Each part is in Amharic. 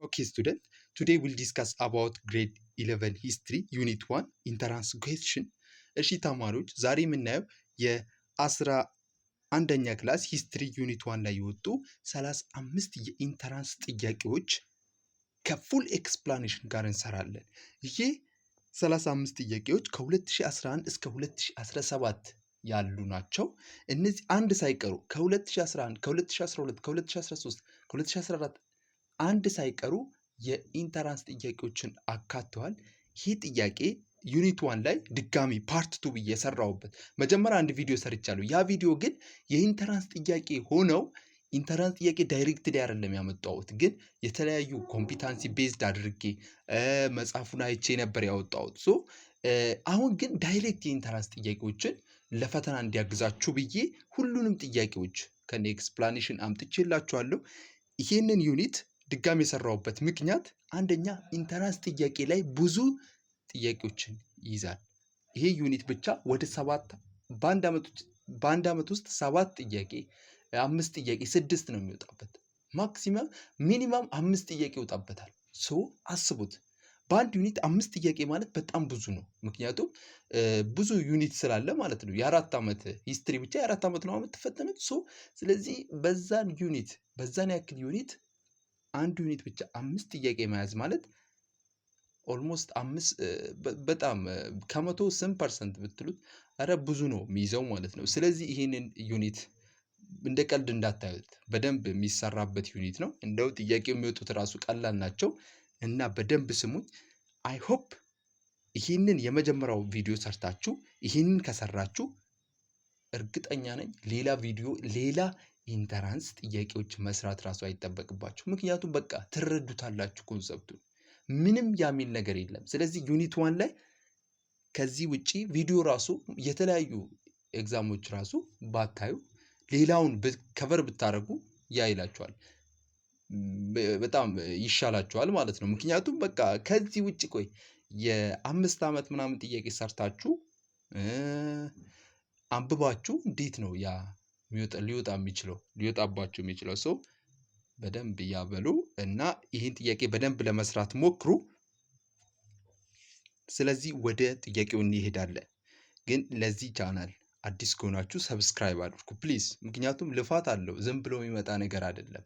Okay, student. Today we'll discuss about grade 11 history unit 1 entrance question. እሺ ተማሪዎች ዛሬ የምናየው የአስራ አንደኛ ክላስ ሂስትሪ ዩኒት 1 ላይ የወጡ 35 የኢንተራንስ ጥያቄዎች ከፉል ኤክስፕላኔሽን ጋር እንሰራለን። ይሄ 35 ጥያቄዎች ከ2011 እስከ 2017 ያሉ ናቸው። እነዚህ አንድ ሳይቀሩ ከ2011 ከ2012 ከ2013 ከ2014 አንድ ሳይቀሩ የኢንተራንስ ጥያቄዎችን አካተዋል። ይህ ጥያቄ ዩኒት 1 ላይ ድጋሚ ፓርት 2 ብዬ የሰራሁበት መጀመሪያ አንድ ቪዲዮ ሰርቻለሁ። ያ ቪዲዮ ግን የኢንተራንስ ጥያቄ ሆነው ኢንተራንስ ጥያቄ ዳይሬክትሊ አይደለም ያመጣሁት፣ ግን የተለያዩ ኮምፒታንሲ ቤዝድ አድርጌ መጽሐፉን አይቼ ነበር ያወጣሁት። አሁን ግን ዳይሬክት የኢንተራንስ ጥያቄዎችን ለፈተና እንዲያግዛችሁ ብዬ ሁሉንም ጥያቄዎች ከነ ኤክስፕላኔሽን አምጥቼላችኋለሁ። ይህንን ዩኒት ድጋሚ የሰራሁበት ምክንያት አንደኛ ኢንተራንስ ጥያቄ ላይ ብዙ ጥያቄዎችን ይይዛል። ይሄ ዩኒት ብቻ ወደ 7 በአንድ ዓመት ውስጥ 7 ጥያቄ 5 ጥያቄ 6 ነው የሚወጣበት። ማክሲመም ሚኒማም 5 ጥያቄ ይወጣበታል። አስቡት፣ በአንድ ዩኒት 5 ጥያቄ ማለት በጣም ብዙ ነው። ምክንያቱም ብዙ ዩኒት ስላለ ማለት ነው። የ4 ዓመት ሂስትሪ ብቻ የ4 ዓመት ነው የምትፈተኑት። ስለዚህ በዛን ያክል ዩኒት አንድ ዩኒት ብቻ 5 ጥያቄ መያዝ ማለት ኦልሞስት 5 በጣም ከመቶ 8% ብትሉት አረ ብዙ ነው የሚይዘው ማለት ነው። ስለዚህ ይሄንን ዩኒት እንደ ቀልድ እንዳታዩት፣ በደንብ የሚሰራበት ዩኒት ነው። እንደው ጥያቄው የሚወጡት ራሱ ቀላል ናቸው እና በደንብ ስሙኝ። አይ ሆፕ ይህንን የመጀመሪያው ቪዲዮ ሰርታችሁ ይህንን ከሰራችሁ እርግጠኛ ነኝ ሌላ ኢንተራንስ ጥያቄዎች መስራት ራሱ አይጠበቅባችሁ። ምክንያቱም በቃ ትረዱታላችሁ ኮንሰፕቱን፣ ምንም ያሚል ነገር የለም። ስለዚህ ዩኒት 1 ላይ ከዚህ ውጪ ቪዲዮ ራሱ የተለያዩ ኤግዛሞች ራሱ ባታዩ ሌላውን ከቨር ብታደርጉ ያይላችኋል፣ በጣም ይሻላችኋል ማለት ነው። ምክንያቱም በቃ ከዚህ ውጪ የ5 ዓመት ምናምን ጥያቄ ሰርታችሁ አንብባችሁ እንዴት ነው ያ ሊወጣባችሁ የሚችለው? ሰው በደንብ ያበሉ እና ይህን ጥያቄ በደንብ ለመስራት ሞክሩ። ስለዚህ ወደ ጥያቄው እንሄዳለን። ግን ለዚህ ቻናል አዲስ ከሆናችሁ ሰብስክራይብ አድርጉ ፕሊዝ። ምክንያቱም ልፋት አለው፣ ዝም ብሎ የሚመጣ ነገር አይደለም።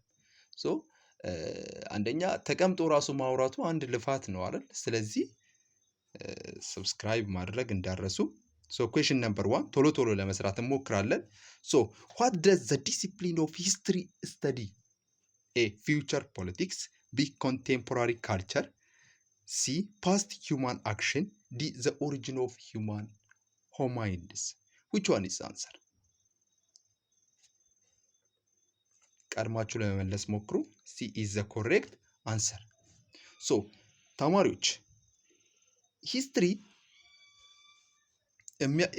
አንደኛ ተቀምጦ ራሱ ማውራቱ አንድ ልፋት ነው አይደል? ስለዚህ ሰብስክራይብ ማድረግ እንዳረሱ። question number 1 ቶሎ ለመስራት እንሞክራለን። what does the discipline of history study? A. future politics. B. contemporary culture. C. past human action. D. the origin of human hominids. which one is answer? ቀድማችሁ ለመመለስ ሞክሩ። C is the correct answer. ተማሪዎች history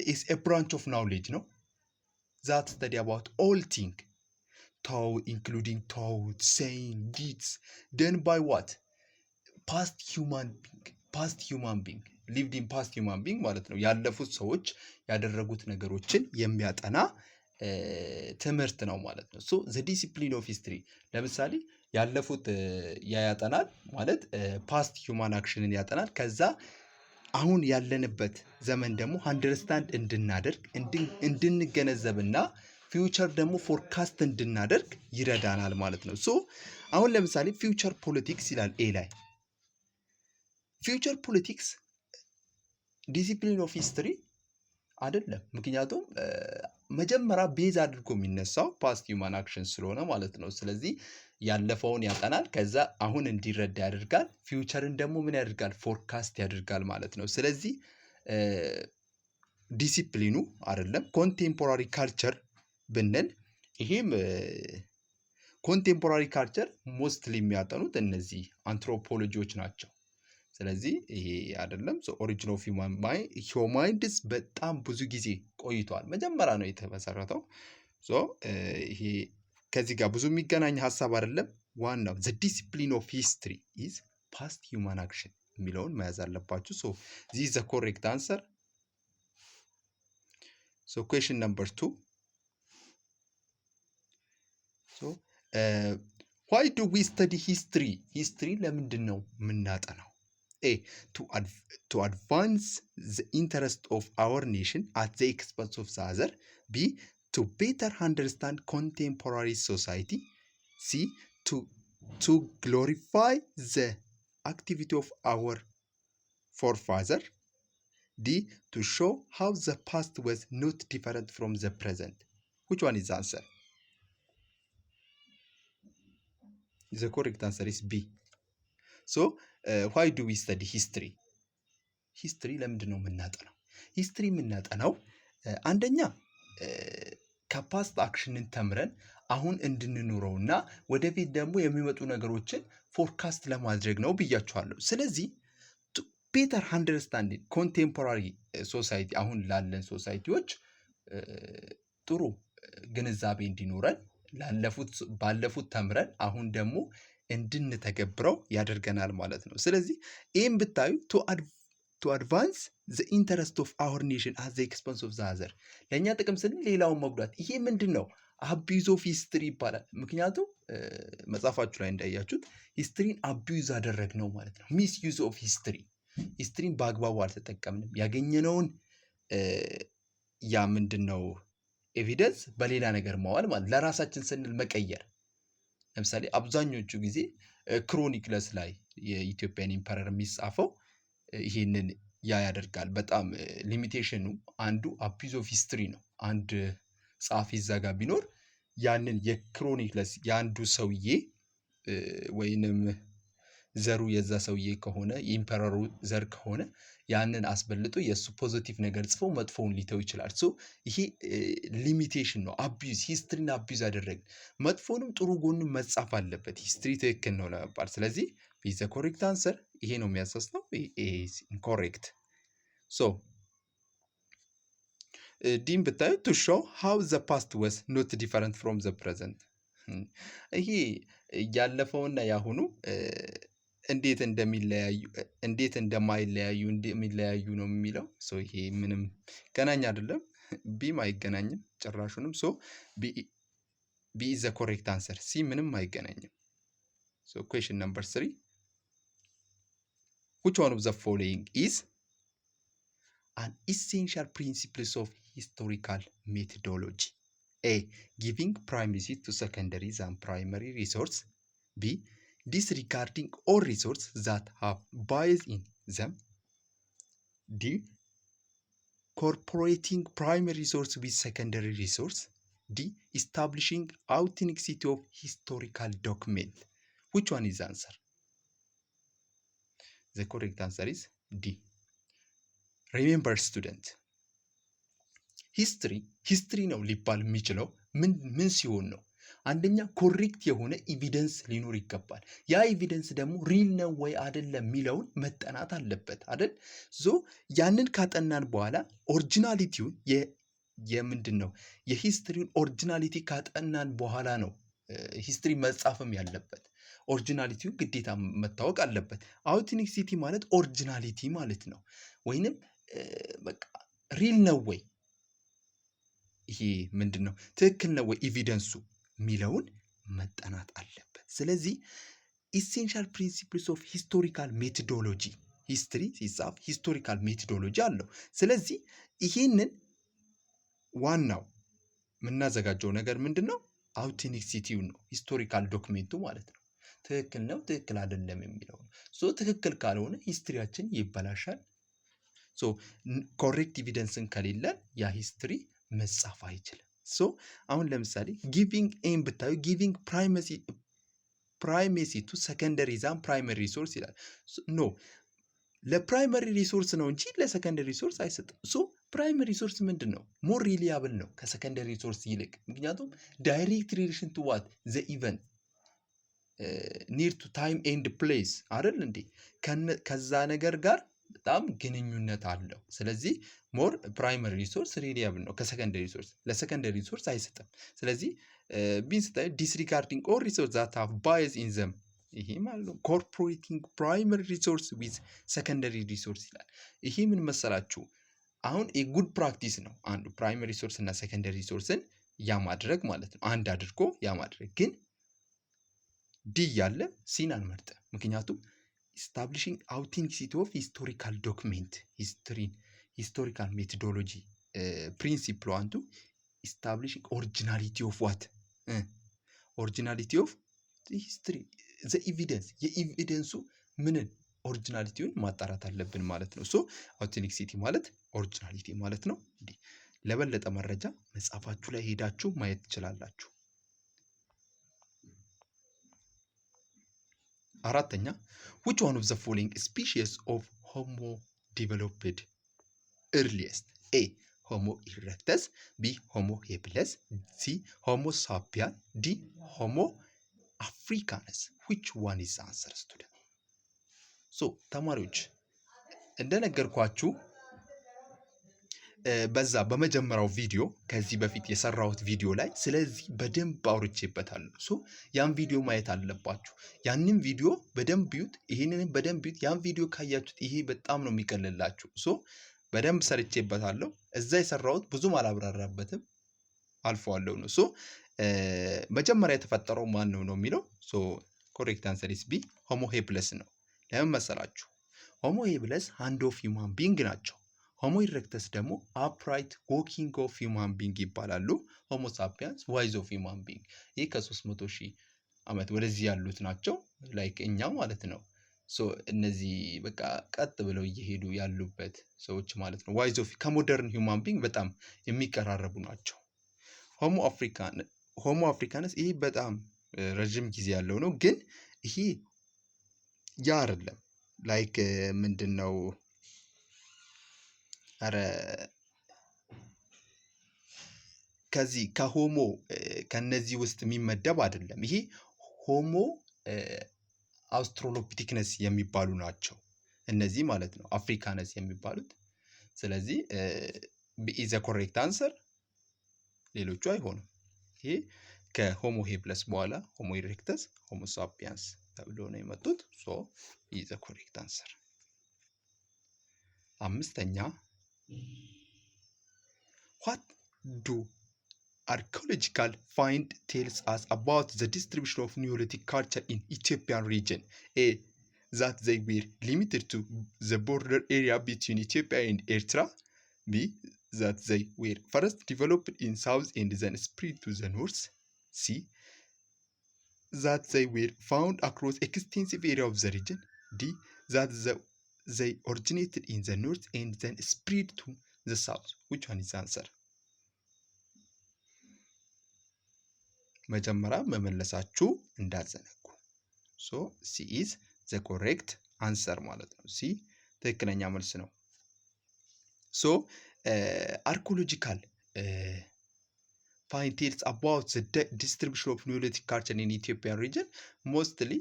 is a branch of knowledge that study about all things, including thought, saying, deeds done by what? past human being lived in past human being ማለት ነው። ያለፉት ሰዎች ያደረጉት ነገሮችን የሚያጠና ትምህርት ነው ማለት ነው። the discipline of history ለምሳሌ ያለፉት ያጠናል ማለት past human actionን ያጠናል። ከዛ አሁን ያለንበት ዘመን ደግሞ አንደርስታንድ እንድናደርግ እንድንገነዘብና ፊውቸር ደግሞ ፎርካስት እንድናደርግ ይረዳናል ማለት ነው። አሁን ለምሳሌ ፊውቸር ፖለቲክስ ይላል ኤ ላይ። ፊውቸር ፖለቲክስ ዲሲፕሊን ኦፍ ሂስትሪ አይደለም። ምክንያቱም መጀመሪያ ቤዝ አድርጎ የሚነሳው ፓስት ሂውማን አክሽን ስለሆነ ማለት ነው። ስለዚህ ያለፈውን ያጠናል፣ ከዛ አሁን እንዲረዳ ያደርጋል፣ ፊውቸርን ደግሞ ምን ያደርጋል? ፎርካስት ያደርጋል ማለት ነው። ስለዚህ ዲሲፕሊኑ አይደለም። ኮንቴምፖራሪ ካልቸር ብንል ይሄም ኮንቴምፖራሪ ካልቸር ሞስትሊ የሚያጠኑት እነዚህ አንትሮፖሎጂዎች ናቸው። ስለዚህ ይሄ አይደለም። ኦሪጂን ኦፍ ሂውማኒድስ በጣም ብዙ ጊዜ ቆይቷል። መጀመሪያ ነው የተመሰረተው። ይሄ ከዚህ ጋር ብዙ የሚገናኝ ሀሳብ አይደለም። ዋናው the discipline of history is past human action የሚለውን መያዝ አለባችሁ። this is the correct answer. question number 2. why do we study history? history ለምንድን ነው የምናጠናው? A. To advance the interest of our nation at the expense of the other. B. To better understand contemporary society. C. To glorify the activity of our forefather. D. To show how the past was not different from the present. Which one is the answer? The correct answer is B. So, why do we study history? ሂስትሪ ለምንድን ነው የምናጠናው? ሂስትሪ የምናጠናው አንደኛ ከፓስት አክሽንን ተምረን አሁን እንድንኖረውና ወደፊት ደግሞ የሚመጡ ነገሮችን ፎርካስት ለማድረግ ነው ብያችኋለሁ። ስለዚህ ቤተር አንደርስታንዲንግ ኮንቴምፖራሪ ሶሳይቲ አሁን ላለን ሶሳይቲዎች ጥሩ ግንዛቤ እንዲኖረን ባለፉት ተምረን አሁን ደግሞ እንድንተገብረው ያደርገናል ማለት ነው። ስለዚህ ይህም ብታዩ to advance the interest of our nation at the expense of the other ለእኛ ጥቅም ስንል ሌላውን መጉዳት። ይሄ ምንድን ነው? አቢዩዝ ኦፍ ሂስትሪ ይባላል። ምክንያቱም መጽሐፋችሁ ላይ እንዳያችሁት ሂስትሪን አቢዩዝ አደረግ ነው ማለት ነው። ሚስ ዩዝ ኦፍ ሂስትሪ፣ ሂስትሪን በአግባቡ አልተጠቀምንም። ያገኘነውን ያ ምንድን ነው ኤቪደንስ በሌላ ነገር ማዋል ማለት ለራሳችን ስንል መቀየር። ለምሳሌ አብዛኞቹ ጊዜ ክሮኒክለስ ላይ የኢትዮጵያን ኢምፐረር የሚጻፈው ይሄንን ያደርጋል። በጣም ሊሚቴሽኑ አንዱ አቢዩዝ ኦፍ ሂስትሪ ነው። አንድ ጸሐፊ እዛ ጋር ቢኖር ያንን የክሮኒክለስ የአንዱ ሰውዬ ወይንም ዘሩ የዛ ሰውዬ ከሆነ የኢምፐረሩ ዘር ከሆነ ያንን አስበልጦ የእሱ ፖዚቲቭ ነገር ጽፎ መጥፎውን ሊተው ይችላል። ሶ ይሄ ሊሚቴሽን ነው። አቢዩዝ ሂስትሪን አቢዩዝ አደረግን። መጥፎንም ጥሩ ጎንም መጻፍ አለበት ሂስትሪ ትክክል ነው ለመባል። ስለዚህ ኢዝ ዘ ኮሬክት አንሰር ይሄ ነው የሚያሳስተው። ኢዝ ኢንኮሬክት። ሶ ዲም ብታዩ ቱ ሾው ሃው ዘ ፓስት ወስ ኖት ዲፈረንት ፍሮም ዘ ፕሬዘንት። ይሄ ያለፈውና ያሁኑ እንዴት እንደማይለያዩ ነው የሚለው። ሶ ይሄ ምንም ገናኝ አይደለም። ቢም አይገናኝም ጭራሹንም። ሶ ቢ ኢዝ ዘ ኮሬክት አንሰር። ሲ ምንም አይገናኝም። ሶ ኩዌሽን ነምበር 3 which one of the following is an essential principles of historical methodology? A. Giving primacy to secondaries and primary resource. B. Disregarding all resources that have bias in them. D. Incorporating primary resource with secondary resource. D. Establishing authenticity of historical document. Which one is the answer? The correct answer is D. Remember student, ሂስትሪ ነው ሊባል የሚችለው ምን ሲሆን ነው? አንደኛ ኮሬክት የሆነ ኤቪደንስ ሊኖር ይገባል። ያ ኤቪደንስ ደግሞ ሪል ነው ወይ አይደለም የሚለውን መጠናት አለበት አይደል? ሶ ያንን ካጠናን በኋላ ኦሪጂናሊቲውን የምንድን ነው የሂስትሪውን ኦሪጂናሊቲ ካጠናን በኋላ ነው ሂስትሪ መጻፍም ያለበት። ኦሪጂናሊቲው ግዴታ መታወቅ አለበት። አውቴንቲሲቲ ማለት ኦሪጂናሊቲ ማለት ነው። ወይንም በቃ ሪል ነው ወይ ይሄ ምንድን ነው ትክክል ነው ወይ ኤቪደንሱ የሚለውን መጠናት አለበት። ስለዚህ ኢሴንሻል ፕሪንሲፕልስ ኦፍ ሂስቶሪካል ሜቶዶሎጂ፣ ሂስትሪ ሲጻፍ ሂስቶሪካል ሜቶዶሎጂ አለው። ስለዚህ ይሄንን ዋናው የምናዘጋጀው ነገር ምንድን ነው? አውቴንቲሲቲው ነው፣ ሂስቶሪካል ዶክሜንቱ ማለት ነው። ትክክል ነው ትክክል አይደለም የሚለው ነው። ሶ ትክክል ካልሆነ ሂስትሪያችን ይበላሻል። ሶ ኮሬክት ኤቪደንስን ከሌለን ያ ሂስትሪ መጻፍ አይችልም። ሶ አሁን ለምሳሌ ጊቪንግ ኤም ብታዩ ጊቪንግ ፕራይሜሲ ቱ ሰከንደሪ ዛን ፕራይመሪ ሪሶርስ ይላል። ኖ ለፕራይመሪ ሪሶርስ ነው እንጂ ለሰከንደሪ ሪሶርስ አይሰጥም። ሶ ፕራይመሪ ሪሶርስ ምንድን ነው? ሞር ሪሊያብል ነው ከሰከንደሪ ሪሶርስ ይልቅ። ምክንያቱም ዳይሬክት ሪሌሽን ቱ ዋት ዘ ኢቨንት ኒር ቱ ታይም ኤንድ ፕሌስ አይደል እንዴ? ከዛ ነገር ጋር በጣም ግንኙነት አለው። ስለዚህ ሞር ፕራይመሪ ሪሶርስ ሪሊያብል ነው ከሰከንደሪ ሪሶርስ፣ ለሰከንደሪ ሪሶርስ አይሰጥም። ስለዚህ ቢንስታይ ዲስሪጋርዲንግ ኦል ሪሶርስ ዛት ሃቭ ባይስ ኢን ዘም ይሄ ማለት ነው። ኮርፖሬቲንግ ፕራይመሪ ሪሶርስ ዊዝ ሰከንደሪ ሪሶርስ ይላል። ይሄ ምን መሰላችሁ? አሁን የጉድ ፕራክቲስ ነው አንዱ ፕራይመሪ ሪሶርስ እና ሰከንደሪ ሪሶርስን ያማድረግ ማለት ነው። አንድ አድርጎ ያማድረግ ግን ዲ ያለ ሲን አንመርጥም። ምክንያቱም ኢስታብሊሽንግ አውቴንቲሲቲ ኦፍ ሂስቶሪካል ዶክሜንት ሂስቶሪካል ሜቶዶሎጂ ፕሪንሲፕሉ አንዱ ኢስታብሊሽንግ ኦሪጂናሊቲ ኦፍ ዋት ኦሪጂናሊቲ ኦፍ ሂስትሪ ዘ ኤቪደንስ የኤቪደንሱ ምንን ኦሪጂናሊቲውን ማጣራት አለብን ማለት ነው። ሶ አውቴንቲሲቲ ማለት ኦሪጂናሊቲ ማለት ነው። እንዲህ ለበለጠ መረጃ መጽሐፋችሁ ላይ ሄዳችሁ ማየት ትችላላችሁ። አራተኛ which one of the following species of homo developed earliest? A homo erectus, B homo habilis, C homo sapien, D homo africanus. which one is the answer student? so ተማሪዎች እንደነገርኳችሁ በዛ በመጀመሪያው ቪዲዮ ከዚህ በፊት የሰራሁት ቪዲዮ ላይ ስለዚህ በደንብ አውርቼበታለሁ። ሶ ያን ቪዲዮ ማየት አለባችሁ። ያንን ቪዲዮ በደንብ ቢዩት፣ ይሄንን በደንብ ቢዩት። ያን ቪዲዮ ካያችሁት ይሄ በጣም ነው የሚቀልላችሁ። ሶ በደንብ ሰርቼበታለሁ። እዛ የሰራሁት ብዙም አላብራራበትም፣ አልፈዋለሁ ነው። ሶ መጀመሪያ የተፈጠረው ማን ነው ነው የሚለው። ሶ ኮሬክት አንሰር ኢዝ ቢ ሆሞ ሄብለስ ነው። ለምን መሰላችሁ? ሆሞ ሄብለስ ሃንድ ኦፍ ሂውማን ቢንግ ናቸው። ሆሞ ኢሬክተስ ደግሞ አፕራይት ዎኪንግ ኦፍ ሂውማን ቢንግ ይባላሉ። ሆሞ ሳፒያንስ ዋይዝ ኦፍ ሂውማን ቢንግ። ይህ ከ300,000 ዓመት ወደዚህ ያሉት ናቸው። ላይክ እኛ ማለት ነው። ሶ እነዚህ በቃ ቀጥ ብለው እየሄዱ ያሉበት ሰዎች ማለት ነው። ዋይዝ ኦፍ ከሞደርን ሂውማን ቢንግ በጣም የሚቀራረቡ ናቸው። ሆሞ አፍሪካንስ ይህ በጣም ረጅም ጊዜ ያለው ነው። ግን ይሄ ያ አይደለም። ላይክ ምንድን ነው አረ ከዚህ ከሆሞ ከነዚህ ውስጥ የሚመደብ አይደለም። ይሄ ሆሞ አውስትራሎፒቲክነስ የሚባሉ ናቸው እነዚህ ማለት ነው፣ አፍሪካነስ የሚባሉት። ስለዚህ ቢ ኢዝ ዘ ኮሬክት አንሰር፣ ሌሎቹ አይሆኑም። ይሄ ከሆሞ ሄብለስ በኋላ ሆሞ ኢሬክተስ፣ ሆሞ ሳፒያንስ ተብሎ ነው የመጡት። ሶ ቢ ኢዝ ዘ ኮሬክት አንሰር። አምስተኛ what do archaeological find tells us about the distribution of Neolithic culture in Ethiopian region? A that they were limited to the border area between Ethiopia and Eritrea. B that they were first developed in south and then spread to the north. C that they were found across extensive area of the region. D that they originated in the north and then spread to the south. which one is the answer? መጀመሪያ መመለሳችሁ እንዳትዘነጉ። ሶ ሲ ኢዝ ዘ ኮሬክት አንሰር ማለት ነው። ሲ ትክክለኛ መልስ ነው። ሶ አርኪኦሎጂካል find tales about the distribution of Neolithic culture in Ethiopian region mostly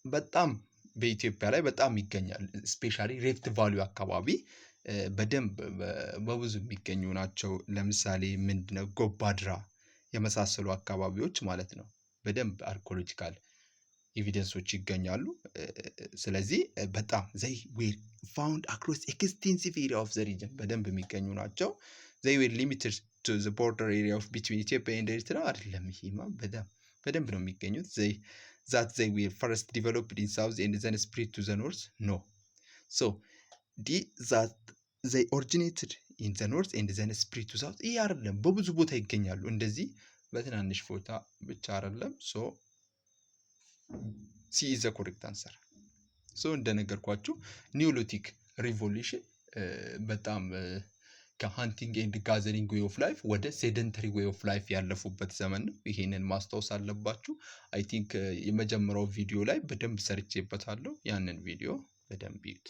በጣም በኢትዮጵያ ላይ በጣም ይገኛል። ስፔሻሊ ሬፍት ቫሊ አካባቢ በደንብ በብዙ የሚገኙ ናቸው። ለምሳሌ ምንድነው ጎባድራ የመሳሰሉ አካባቢዎች ማለት ነው። በደንብ አርኪኦሎጂካል ኤቪደንሶች ይገኛሉ። ስለዚህ በጣም they were found across extensive area of the region በደንብ የሚገኙ ናቸው። they were limited to the border area of between Ethiopia and Eritrea አይደለም። ይሄማ በደንብ ነው የሚገኙት። that they were first developed in south and then spread to the north. No. So that they originated in the north and then spread to south ይሄ አይደለም። በብዙ ቦታ ይገኛሉ። እንደዚህ በትናንሽ ቦታ ብቻ አይደለም። ሶ ሲ ኢዝ ዘ ኮሬክት አንሰር። ሶ እንደነገርኳችሁ ኒዮሊቲክ ሪቮሉሽን በጣም ከሃንቲንግ ኤንድ ጋዘሪንግ ዌይ ኦፍ ላይፍ ወደ ሴደንተሪ ዌይ ኦፍ ላይፍ ያለፉበት ዘመን ነው። ይሄንን ማስታወስ አለባችሁ። አይ ቲንክ የመጀመሪያው ቪዲዮ ላይ በደንብ ሰርቼበታለሁ። ያንን ቪዲዮ በደንብ ይዩት።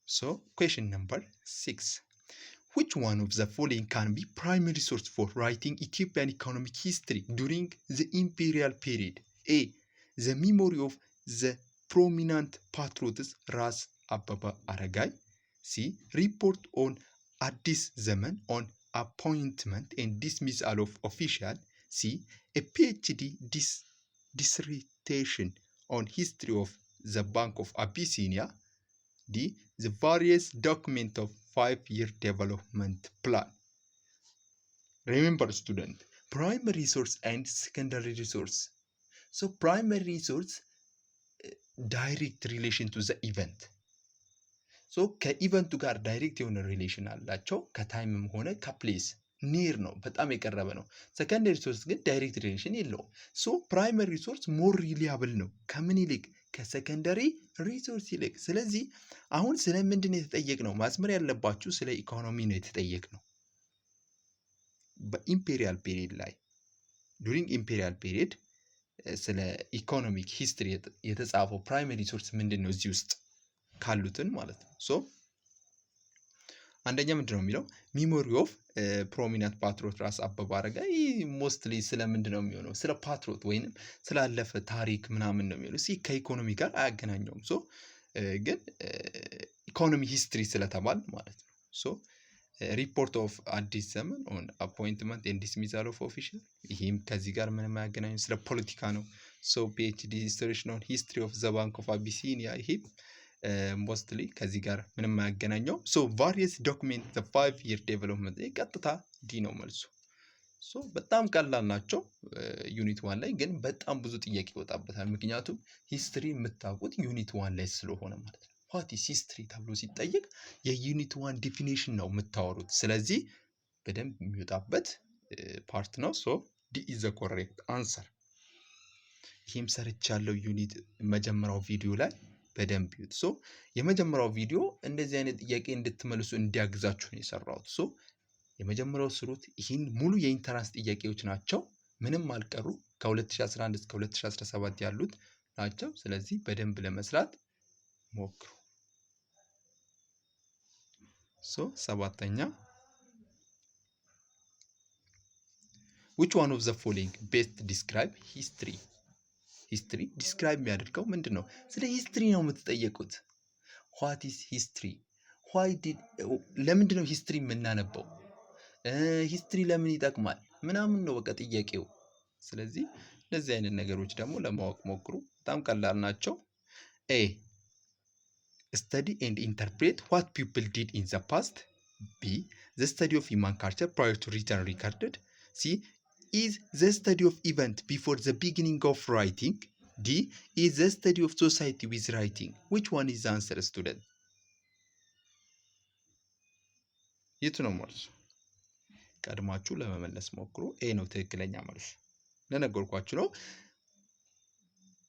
So question number 6. Which one of the following can be primary source for writing Ethiopian economic history during the imperial period? A. The memory of the prominent patriots Ras Ababa Aragai. C. Report on Addis Zaman on appointment and dismissal of official. C. A PhD dissertation on history of the Bank of Abyssinia. D. The various document of 5-year development plan. Remember student, primary resource and secondary resource. So primary resource direct relation to the event. ሶ ከኢቨንቱ ጋር ዳይሬክት የሆነ ሪሌሽን አላቸው። ከታይምም ሆነ ከፕሌስ ኒር ነው፣ በጣም የቀረበ ነው። ሰከንደሪ ሪሶርስ ግን ዳይሬክት ሪሌሽን የለውም። ሶ ፕራይመሪ ሪሶርስ ሞር ሪሊያብል ነው። ከምን ይልቅ? ከሰከንደሪ ሪሶርስ ይልቅ። ስለዚህ አሁን ስለ ምንድን ነው የተጠየቅነው? ማስመር ያለባችሁ ስለ ኢኮኖሚ ነው የተጠየቅነው። በኢምፔሪያል ፔሪድ ላይ ዱሪንግ ኢምፔሪያል ፔሪድ ስለ ኢኮኖሚክ ሂስትሪ የተጻፈው ፕራይመሪ ሪሶርስ ምንድን ነው? እዚህ ውስጥ ካሉትን ማለት ነው። ሶ አንደኛ ምንድን ነው የሚለው? ሚሞሪ ኦፍ ፕሮሚናንት ፓትሮት ራስ አበበ አረጋይ። ሞስትሊ ስለምንድን ነው የሚሆነው? ስለ ፓትሮት ወይንም ስላለፈ ታሪክ ምናምን ነው የሚሆነው። ከኢኮኖሚ ጋር አያገናኘውም። ሶ ግን ኢኮኖሚ ሂስትሪ ስለተባል ማለት ነው። ሶ ሪፖርት ኦፍ አዲስ ዘመን ኦን አፖይንትመንት ኤንድ ዲስሚዛል ኦፍ ኦፊሻል፣ ይህም ከዚህ ጋር ምንም አያገናኙም፣ ስለ ፖለቲካ ነው። ሶ ፒኤችዲ ዲስቲንክሽን ኦን ሂስትሪ ኦፍ ዘ ባንክ ኦፍ አቢሲኒያ፣ ይሄም ሞስትሊ ከዚህ ጋር ምንም አያገናኘው። ሶ ቫሪየስ ዶክሜንት ዘ 5 year ዴቨሎፕመንት፣ ቀጥታ ዲ ነው መልሱ። ሶ በጣም ቀላል ናቸው። ዩኒት 1 ላይ ግን በጣም ብዙ ጥያቄ ይወጣበታል። ምክንያቱም ሂስትሪ የምታውቁት ዩኒት 1 ላይ ስለሆነ ማለት ነው። ዋት ኢዝ ሂስትሪ ተብሎ ሲጠየቅ የዩኒት 1 ዲፊኒሽን ነው የምታወሩት። ስለዚህ በደንብ የሚወጣበት ፓርት ነው። ሶ ዲ ኢዝ ዘ ኮሬክት አንሰር። ይህም ሰርቻለሁ ዩኒት መጀመሪያው ቪዲዮ ላይ በደንብ ይዩት። ሶ የመጀመሪያው ቪዲዮ እንደዚህ አይነት ጥያቄ እንድትመልሱ እንዲያግዛችሁ ነው የሰራሁት። ሶ የመጀመሪያው ስሩት። ይህን ሙሉ የኢንተራንስ ጥያቄዎች ናቸው፣ ምንም አልቀሩ። ከ2011 እስከ 2017 ያሉት ናቸው። ስለዚህ በደንብ ለመስራት ሞክሩ። ሶ ሰባተኛ which one of the following best describe history? ሂስትሪ ዲስክራይብ የሚያደርገው ምንድን ነው? ስለ ሂስትሪ ነው የምትጠየቁት። ዋት ኢዝ ሂስትሪ? ለምንድን ነው ሂስትሪ የምናነበው? ሂስትሪ ለምን ይጠቅማል ምናምን ነው በቃ ጥያቄው። ስለዚህ እንደዚህ አይነት ነገሮች ደግሞ ለማወቅ ሞክሩ። በጣም ቀላል ናቸው። ኤ ስተዲ ኤንድ ኢንተርፕሬት ዋት ፒፕል ዲድ ኢን ዘ ፓስት። ቢ ዘ ስተዲ ኦፍ ሂውማን ካልቸር ፕራየር ቱ ሪተርን ሪከርድድ። ሲ is the study of event before the beginning of writing. D is the study of society with writing. Which one is the answer, student? የቱ ነው መልሱ? ቀድማችሁ ለመመለስ ሞክሩ። ኤ ነው ትክክለኛ መልሱ። ለነገርኳችሁ ነው።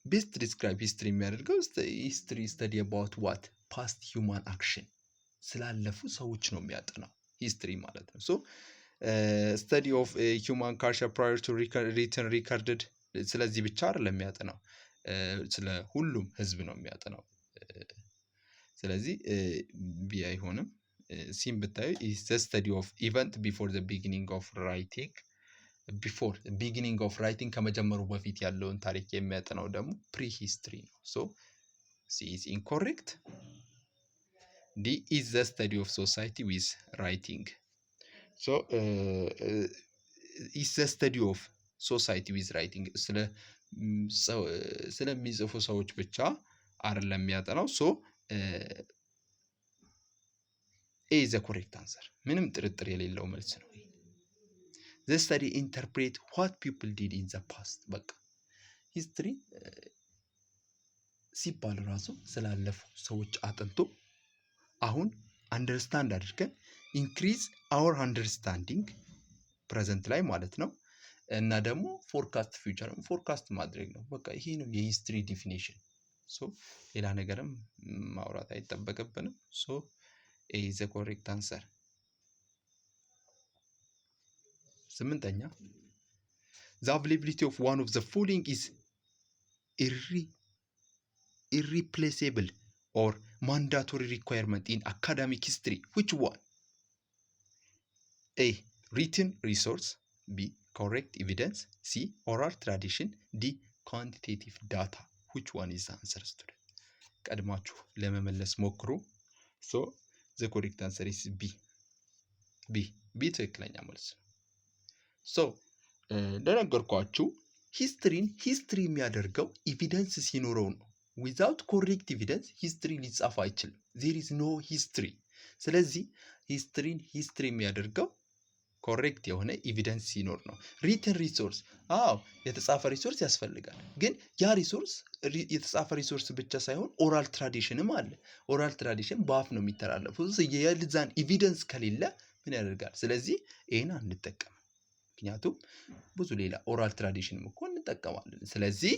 ቤስት ዲስክራይብ ሂስትሪ የሚያደርገው ሂስትሪ ስተዲ አባውት ዋት ፓስት ሂውማን አክሽን፣ ስላለፉ ሰዎች ነው የሚያጠናው ሂስትሪ ማለት ነው። ሶ ስተዲ ኦፍ ሂውማን ካልቸር ፕራየር ቱ ሪተርን ሪከርድድ፣ ስለዚህ ብቻ አይደለም የሚያጠናው፣ ስለ ሁሉም ህዝብ ነው የሚያጠናው። ስለዚህ ቢ አይሆንም። ሲም ብታዩ ኢዝ ዘ ስተዲ ኦፍ ኢቨንት ቢፎር ዘ ቢጊኒንግ ኦፍ ራይቲንግ። ቢፎር ቢጊኒንግ ኦፍ ራይቲንግ ከመጀመሩ በፊት ያለውን ታሪክ የሚያጠናው ደግሞ ፕሪ ሂስትሪ ነው። ሶ ሲ ኢዝ ኢንኮሬክት። ዲ ኢዝ ዘ ስተዲ ኦፍ ሶሳይቲ ዊዝ ራይቲንግ። ሶ ኢዝ ዘ ስተዲ ኦፍ ሶሳይቲ ዊዝ ራይቲንግ፣ ስለሚጽፉ ሰዎች ብቻ አይደለም የሚያጠናው። ሶ ኤ ዘ ኮሬክት አንሰር፣ ምንም ጥርጥር የሌለው መልስ ነው። ዘ ስተዲ ኢንተርፕሬት ዋት ፒፕል ዲድ ኢን ዘ ፓስት። በቃ ሂስትሪ ሲባል ራሱ ስላለፉ ሰዎች አጥንቶ አሁን አንደርስታንድ አድርገን ኢንክሪዝ አወር አንደርስታንዲንግ ፕሬዘንት ላይ ማለት ነው። እና ደግሞ ፎርካስት ፊውቸር ፎርካስት ማድረግ ነው። በቃ ይሄ ነው የሂስትሪ ዲፊኒሽን። ሶ ሌላ ነገርም ማውራት አይጠበቅብንም። ሶ ኤ ኢዝ ዘ ኮሬክት አንሰር። ስምንተኛ ዘ አቬይላቢሊቲ ኦፍ ዋን ኦፍ ዘ ፎሎዊንግ ኢዝ ኢሪፕሌሴብል ኦር ማንዳቶሪ ሪኳየርመንት ኢን አካዳሚክ ሂስትሪ ዊች ዋን? ኤ ሪትን ሪሶርስ፣ ቢ correct evidence, C oral tradition, D quantitative data. Which one is the answer, student? ቀድማችሁ ለመመለስ ሞክሩ። ሶ the correct answer is B. B ትክክለኛ መልስ ነው። ሶ እንደነገርኳችሁ ሂስትሪ የሚያደርገው ኤቪደንስ ሲኖረው ነው። ዊዛውት ኮሬክት ኤቪደንስ ሂስትሪ ሊጻፍ አይችልም። there is no history። ስለዚህ ሂስትሪ የሚያደርገው ኮሬክት የሆነ ኤቪደንስ ሲኖር ነው። ሪትን ሪሶርስ፣ አዎ የተጻፈ ሪሶርስ ያስፈልጋል። ግን ያ ሪሶርስ የተጻፈ ሪሶርስ ብቻ ሳይሆን ኦራል ትራዲሽንም አለ። ኦራል ትራዲሽን በአፍ ነው የሚተላለፈው። የዛን ኤቪደንስ ከሌለ ምን ያደርጋል? ስለዚህ ይሄን አንጠቀም። ምክንያቱም ብዙ ሌላ ኦራል ትራዲሽንም እኮ እንጠቀማለን። ስለዚህ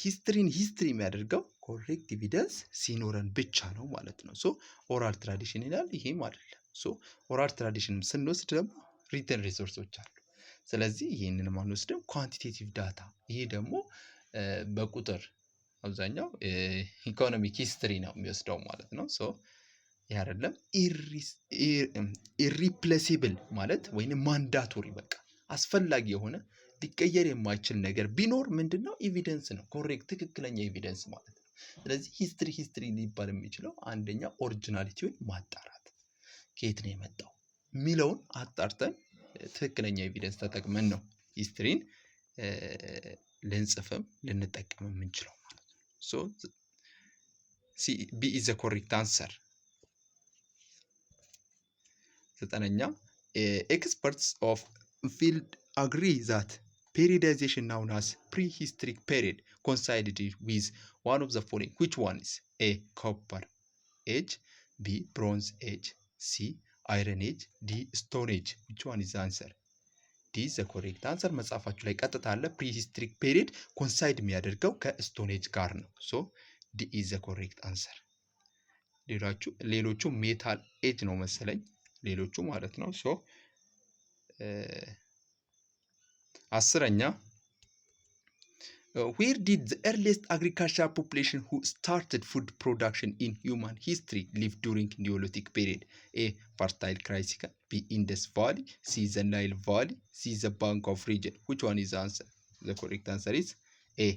ሂስትሪን ሂስትሪ የሚያደርገው ኮሬክት ኤቪደንስ ሲኖረን ብቻ ነው ማለት ነው። ሶ ኦራል ትራዲሽን ይላል፣ ይሄም አይደለም። ሶ ኦራል ትራዲሽን ስንወስድ ደግሞ ሪተን ሪሶርሶች አሉ። ስለዚህ ይህንን አንወስድም። ኳንቲቴቲቭ ዳታ፣ ይሄ ደግሞ በቁጥር አብዛኛው ኢኮኖሚክ ሂስትሪ ነው የሚወስደው ማለት ነው። ሶ ይህ አይደለም። ኢሪፕሌሲብል ማለት ወይም ማንዳቶሪ፣ በቃ አስፈላጊ የሆነ ሊቀየር የማይችል ነገር ቢኖር ምንድነው? ኤቪደንስ ነው። ኮሬክት ትክክለኛ ኤቪደንስ ማለት ነው። ስለዚህ ሂስትሪ ሊባል የሚችለው አንደኛ ኦሪጂናሊቲውን ማጣራት፣ ከየት ነው የመጣው የሚለውን አጣርተን ትክክለኛ ኤቪደንስ ተጠቅመን ነው ሂስትሪን ልንጽፍም ልንጠቀም የምንችለው ማለት ነው። ሶ ቢ ኢዝ ዘ ኮሬክት አንሰር። ዘጠነኛ ኤክስፐርትስ ኦፍ ፊልድ አግሪ ዛት periodization known as prehistoric period coincided with one of the following. Which one is? A. Copper age, B. Bronze age, C. Iron age, D. Stone age. Which one is the answer? D is the correct answer. መጽሐፋችሁ ላይ ቀጥታ አለ። prehistoric period coincide የሚያደርገው ከስቶን ኤጅ ጋር ነው። so D is the correct answer። ሌሎቹ ሜታል ኤጅ ነው መሰለኝ ሌሎቹ ማለት ነው። so አስረኛ where did the earliest agricultural population who started food production in human history live during Neolithic period? A. Fertile Triassic, B. Indus Valley, C. the Nile Valley, C. the Bank of region. Which one is the answer? The correct answer is A.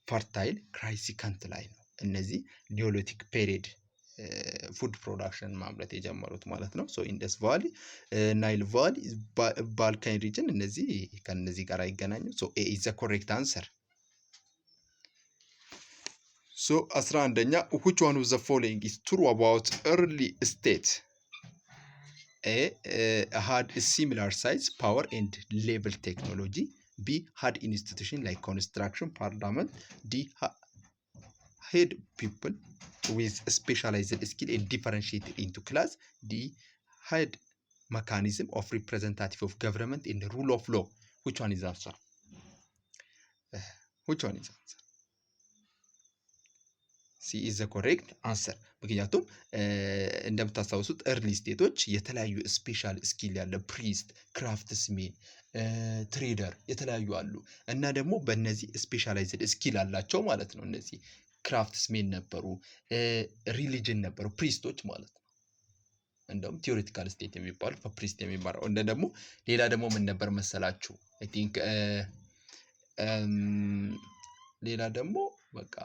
Fertile Triassic ላይ ነው እነዚህ ኒዮሊቲክ ፔሪድ ፉድ ፕሮዳክሽን ማምረት የጀመሩት ማለት ነው። ሶ ኢንደስ ቫሊ፣ ናይል ቫሊ፣ ባልካን ሪጅን እነዚህ ከነዚህ ጋር አይገናኙም። ሶ ኤ ኢዝ ዘ ኮሬክት አንሰር። ሶ 11ኛ which one of the following is true about early state? A. had a similar size, power and level technology. B. had institution like construction, parliament. D. had people with specialized skill and differentiated into class. D. had mechanism of representative of government in the rule of law. Which one is the answer? Which one is the answer? C is the correct answer። ምክንያቱም እንደምታስታውሱት early ስቴቶች የተለያዩ ስፔሻል ስኪል ያለ ፕሪስት፣ ክራፍትስሜን፣ ትሬደር የተለያዩ አሉ እና ደግሞ በእነዚህ ስፔሻላይዝድ ስኪል አላቸው ማለት ነው። እነዚህ ክራፍትስሜን ነበሩ፣ ሪሊጅን ነበሩ፣ ፕሪስቶች ማለት ነው። እንደውም ቲዮሬቲካል ስቴት የሚባሉ በፕሪስት የሚባለው እንደ ደግሞ ሌላ ደግሞ ምን ነበር መሰላችሁ? አይ ቲንክ ሌላ ደግሞ በቃ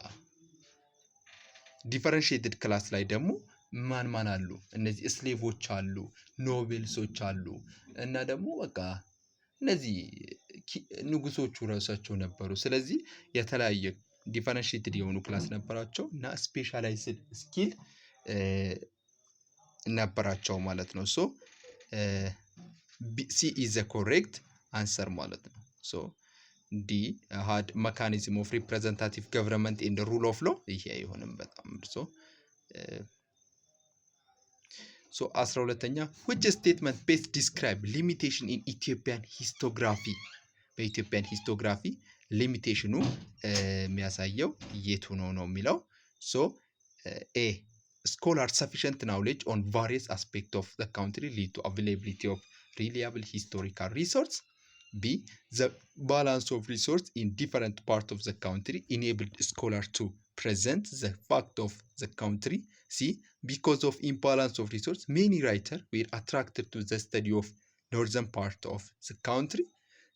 ዲፈረንሺየትድ ክላስ ላይ ደግሞ ማን አሉ? እነዚህ ስሌቮች አሉ፣ ኖቤልሶች አሉ እና ደግሞ በቃ እነዚህ ንጉሶቹ ራሳቸው ነበሩ። ስለዚህ የተለያየ ዲፈረንሺየትድ የሆኑ ክላስ ነበራቸው እና ስፔሻላይዝድ ስኪል ነበራቸው ማለት ነው። ሶ ሲ ኢዝ ዘ ኮሬክት አንሰር ማለት ነው። ሶ ዲ had mechanism of representative government in the rule of law ይሄ አይሆንም በጣም ሶ 12ኛ which statement best describe limitation in Ethiopian histography? በኢትዮጵያን ሂስቶግራፊ ሊሚቴሽኑ የሚያሳየው የቱ ነው የሚለው። ሶ ኤ scholars sufficient knowledge on various aspects of the country lead to availability of reliable historical resource. B. the balance of resource in different parts of the country enabled scholars to present the fact of the country. C. because of imbalance of resource many writers were attracted to the study of northern part of the country.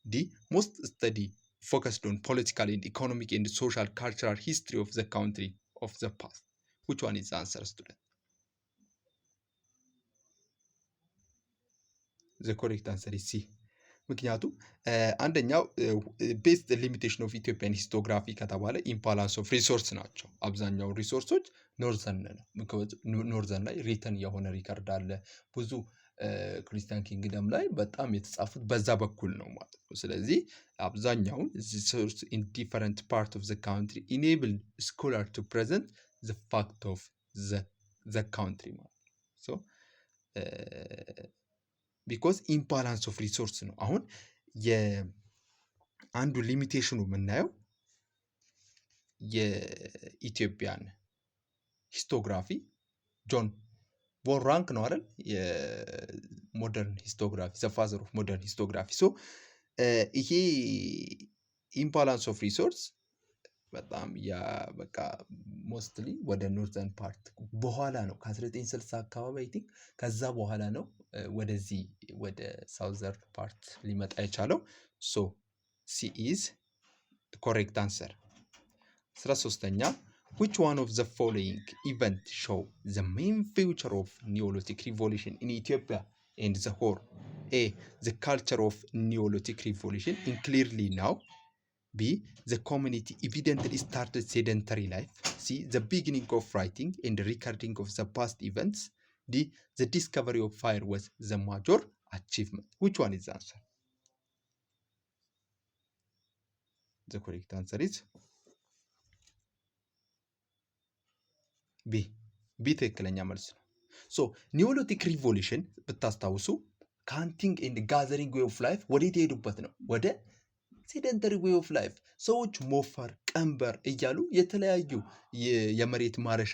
D. most study focused on political and economic and social cultural history of the country of the past. Which one is the answer, student? The correct answer is C. ምክንያቱም አንደኛው ቤስት ሊሚቴሽን ኦፍ ኢትዮጵያን ሂስቶግራፊ ከተባለ ኢምባላንስ ኦፍ ሪሶርስ ናቸው። አብዛኛው ሪሶርሶች ኖርዘርን ነው። ኖርዘርን ላይ ሪተን የሆነ ሪከርድ አለ። ብዙ ክርስቲያን ኪንግደም ላይ በጣም የተጻፉት በዛ በኩል ነው ማለት ነው። ስለዚህ አብዛኛውን ሶርስ ኢን ዲፈረንት ፓርት ኦፍ ዘ ካውንትሪ ኢኔብል ስኮላር ቱ ፕሬዘንት ዘ ፋክት ኦፍ ዘ ካውንትሪ ማለት ነው። ሶ ቢኮዝ ኢምባላንስ ኦፍ ሪሶርስ ነው። አሁን የአንዱ ሊሚቴሽኑ የምናየው የኢትዮጵያን ሂስቶግራፊ ጆን ቮን ራንክ ነው አይደል? የሞደርን ሂስቶግራፊ ዘ ፋዘር ኦፍ ሞደርን ሂስቶግራፊ። ሶ ይሄ ኢምባላንስ ኦፍ ሪሶርስ በጣም በቃ ሞስትሊ ወደ ኖርዘርን ፓርት በኋላ ነው ከ1960 አካባቢ አይ ቲንክ ከዛ በኋላ ነው ወደዚህ ወደ ሳውዘርን ፓርት ሊመጣ የቻለው። ሶ ሲ ኢዝ ኮሬክት አንሰር። 13ኛ which one of the following event show the main feature of Neolithic revolution in Ethiopia and the Horn? A. The culture of Neolithic revolution in clearly now. B. The community evidently started sedentary life. C. The beginning of writing and recording of the past events. D. The discovery of fire was the major achievement. Which one is the answer? The correct answer is ቢ ትክክለኛ መልስ ነው። ሶ ኒዮሊቲክ ሪቮሉሽን ብታስታውሱ ከሃንቲንግ ኤንድ ጋዘሪንግ ዌይ ኦፍ ላይፍ ወዴት የሄዱበት ነው? ወደ ሴደንተሪ ዌይ ኦፍ ላይፍ። ሰዎች ሞፈር፣ ቀንበር እያሉ የተለያዩ የመሬት ማረሻ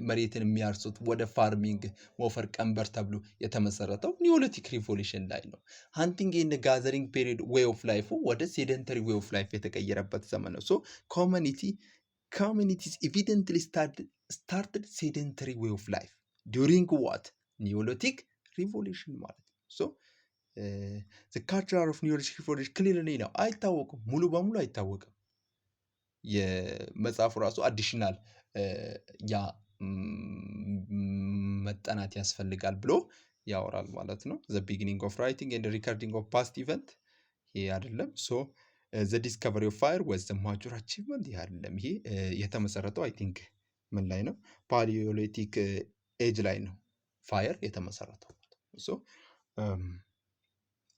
መሬትን የሚያርሱት ወደ ፋርሚንግ ሞፈር፣ ቀንበር ተብሎ የተመሰረተው ኒዮሊቲክ ሪቮሉሽን ላይ ነው። ሃንቲንግ ኤንድ ጋዘሪንግ ፔሪድ ዌይ ኦፍ ላይፉ ወደ ሴደንተሪ ዌይ ኦፍ ላይፍ የተቀየረበት ዘመን ነው። ሶ communities evidently started sedentary way of life during what? Neolithic revolution ማለት ነው። ሶ the culture of Neolithic revolution clearly ነው አይታወቅም፣ ሙሉ በሙሉ አይታወቅም። የመጽሐፉ ራሱ አዲሽናል ያ መጠናት ያስፈልጋል ብሎ ያወራል ማለት ነው። the beginning of writing and recording of past event ይሄ አይደለም። ሶ the discovery of fire was the major achievement ይሄ አይደለም። ይሄ የተመሰረተው አይ ቲንክ ምን ላይ ነው? ፓሊዮሊቲክ ኤጅ ላይ ነው ፋየር የተመሰረተው። ሶ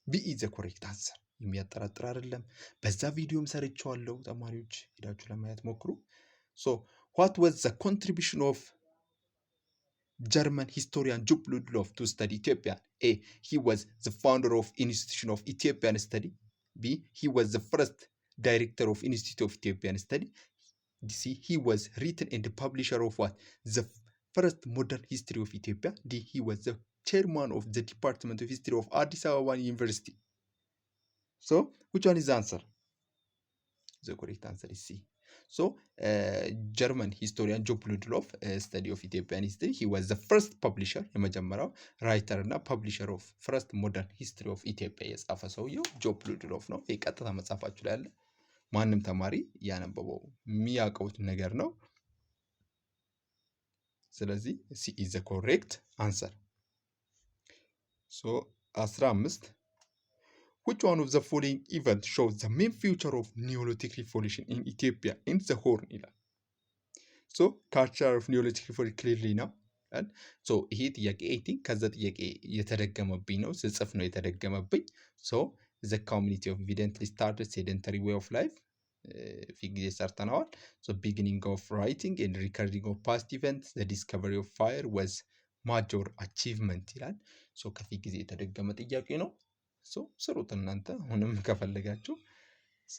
ቢ ኢዝ ዘ ኮሬክት አንሰር። የሚያጠራጥር አይደለም። በዛ ቪዲዮም ሰርቼዋለሁ፣ ተማሪዎች ሄዳችሁ ለማየት ሞክሩ። ሶ what was the contribution of German historian Jupp Ludloff to study Ethiopia? A. He was the founder of Institution of Ethiopian Study. B. He was the first director of Institute of Ethiopian Study. C. He was written and the publisher of what? The first modern history of Ethiopia. D. He was the chairman of the Department of History of Addis Ababa University. So, which one is the answer? The correct answer is C. So, German historian Jupp Ludloff study of Ethiopian history. He was the first publisher, የመጀመሪያው ራይተር እና ፐብሊሸር ኦፍ ፈርስት ሞደርን ሂስትሪ ኦፍ ኢትዮጵያ የጻፈ ሰውየው ጆፕ ሉድሎፍ ነው። የቀጥታ መጽሐፋችሁ ላይ ያለ ማንም ተማሪ ያነበበው የሚያውቀው ነገር ነው። ስለዚህ ሲ ኢዝ ዘ ኮሬክት አንሰር። ሶ 15 which one of the following events shows the main feature of Neolithic revolution in Ethiopia and the Horn ይላል። ሶ culture of Neolithic revolution clearly ነው። ሶ ይሄ ጥያቄ 18 ከዛ ጥያቄ የተደገመብኝ ነው፣ ስጽፍ ነው የተደገመብኝ። ሶ the community of evidently started sedentary way of life ፊት ጊዜ ሰርተነዋል። ሶ beginning of writing and recording of past events, the discovery of fire was major achievement ይላል። ሶ ከፊት ጊዜ የተደገመ ጥያቄ ነው። ሶ ስሩት እናንተ አሁንም ከፈለጋችሁ። ሶ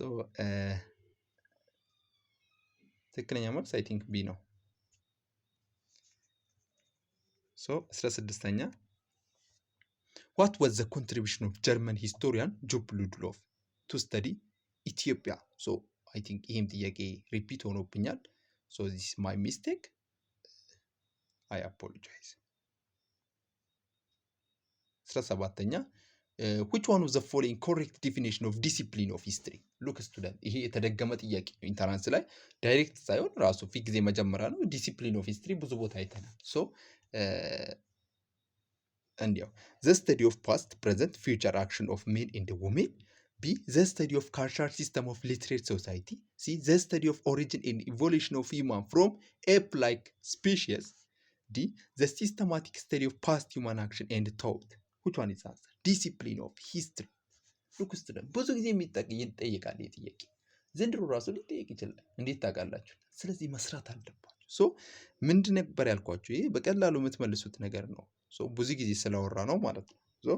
ትክክለኛ መልስ አይ ቲንክ ቢ ነው። ሶ 16ኛ what was the contribution of German historian Jupp Ludloff to study Ethiopia? So I think ይሄም ጥያቄ ሪፒት ሆኖብኛል። so this is my mistake, I apologize። 17ኛ which one of the following correct definition of discipline of history? look student ይሄ የተደገመ ጥያቄ ነው። ኢንተራንስ ላይ ዳይሬክት ሳይሆን ራሱ ፊት ጊዜ መጀመሪያ ነው። ዲሲፕሊን ኦፍ ሂስትሪ ብዙ ቦታ አይተናል። ሶ እንዲያው the study of past, present, future action of men and women. B. the study of cultural system of literate society. C. the study of origin and evolution of human from ape-like species. D. the systematic study of past human action and thought. which one is answer? Discipline of history. ሉክ ውስጥ ደግሞ ብዙ ጊዜ ይጠየቃል ይህ ጥያቄ። ዘንድሮ ራሱ ሊጠየቅ ይችላል። እንዴት ታውቃላችሁ? ስለዚህ መስራት አለባችሁ። ሶ ምንድን ነበር ያልኳችሁ? ይሄ በቀላሉ የምትመልሱት ነገር ነው። ሶ ብዙ ጊዜ ስላወራ ነው ማለት ነው። ሶ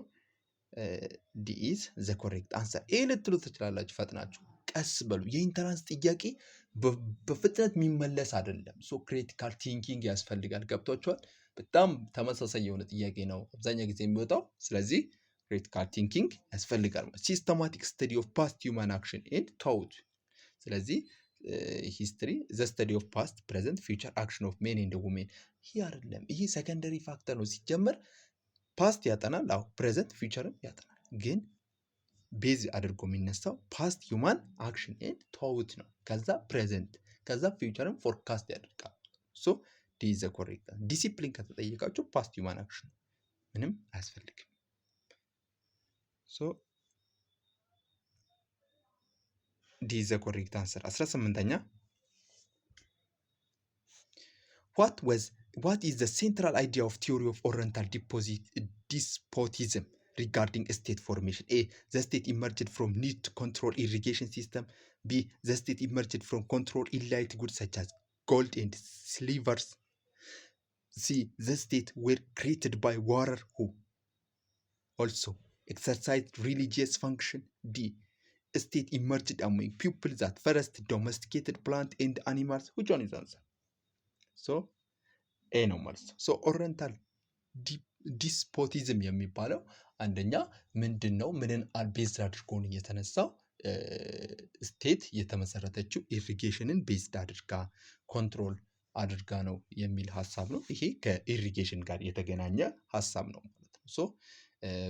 ዲ ኢዝ ዘ ኮሬክት አንሰር። ይሄ ልትሉ ትችላላችሁ ፈጥናችሁ። ቀስ በሉ። የኢንተራንስ ጥያቄ በፍጥነት የሚመለስ አይደለም። ሶ ክሪቲካል ቲንኪንግ ያስፈልጋል። ገብቷችኋል? በጣም ተመሳሳይ የሆነ ጥያቄ ነው አብዛኛው ጊዜ የሚወጣው። ስለዚህ ክሪቲካል ቲንኪንግ ያስፈልጋል። ሲስተማቲክ ስተዲ ኦፍ ፓስት ሂውማን አክሽን ኤንድ ቶት። ስለዚህ ሂስትሪ ዘ ስተዲ ኦፍ ፓስት ፕሬዘንት ፊውቸር አክሽን ኦፍ ሜን ኤንድ ውሜን። ይህ አይደለም፣ ይሄ ሰከንደሪ ፋክተር ነው። ሲጀመር ፓስት ያጠናል፣ አዎ ፕሬዘንት ፊውቸርም ያጠናል። ግን ቤዝ አድርጎ የሚነሳው ፓስት ሂውማን አክሽን ኤንድ ቶት ነው። ከዛ ፕሬዘንት፣ ከዛ ፊውቸርም ፎርካስት ያደርጋል። ሶ ዲ ዘ ኮሬክት። ዲሲፕሊን ከተጠየቃችሁ ፓስት ሂውማን አክሽን ምንም አያስፈልግም። ሶ ዲ ዘ ኮሬክት አንሰር። 18ኛ what is the central idea of theory of oriental despotism regarding state formation? A. The state emerged from need to control irrigation system. B. The state emerged from control elite goods such as gold and silvers. C. The state were created by warrior who also exercised religious function. D. A state emerged among people that first domesticated plant and animals. Which one is the answer? So ኤ ነው ማለት ነው። ሶ ኦሪየንታል ዲስፖቲዝም የሚባለው አንደኛ ምንድን ነው? ምንን ቤዝድ አድርጎ ነው የተነሳው? ስቴት የተመሰረተችው ኢሪጌሽንን ቤዝድ አድርጋ ኮንትሮል አድርጋ ነው የሚል ሀሳብ ነው። ይሄ ከኢሪጌሽን ጋር የተገናኘ ሀሳብ ነው ማለት ነው። ሶ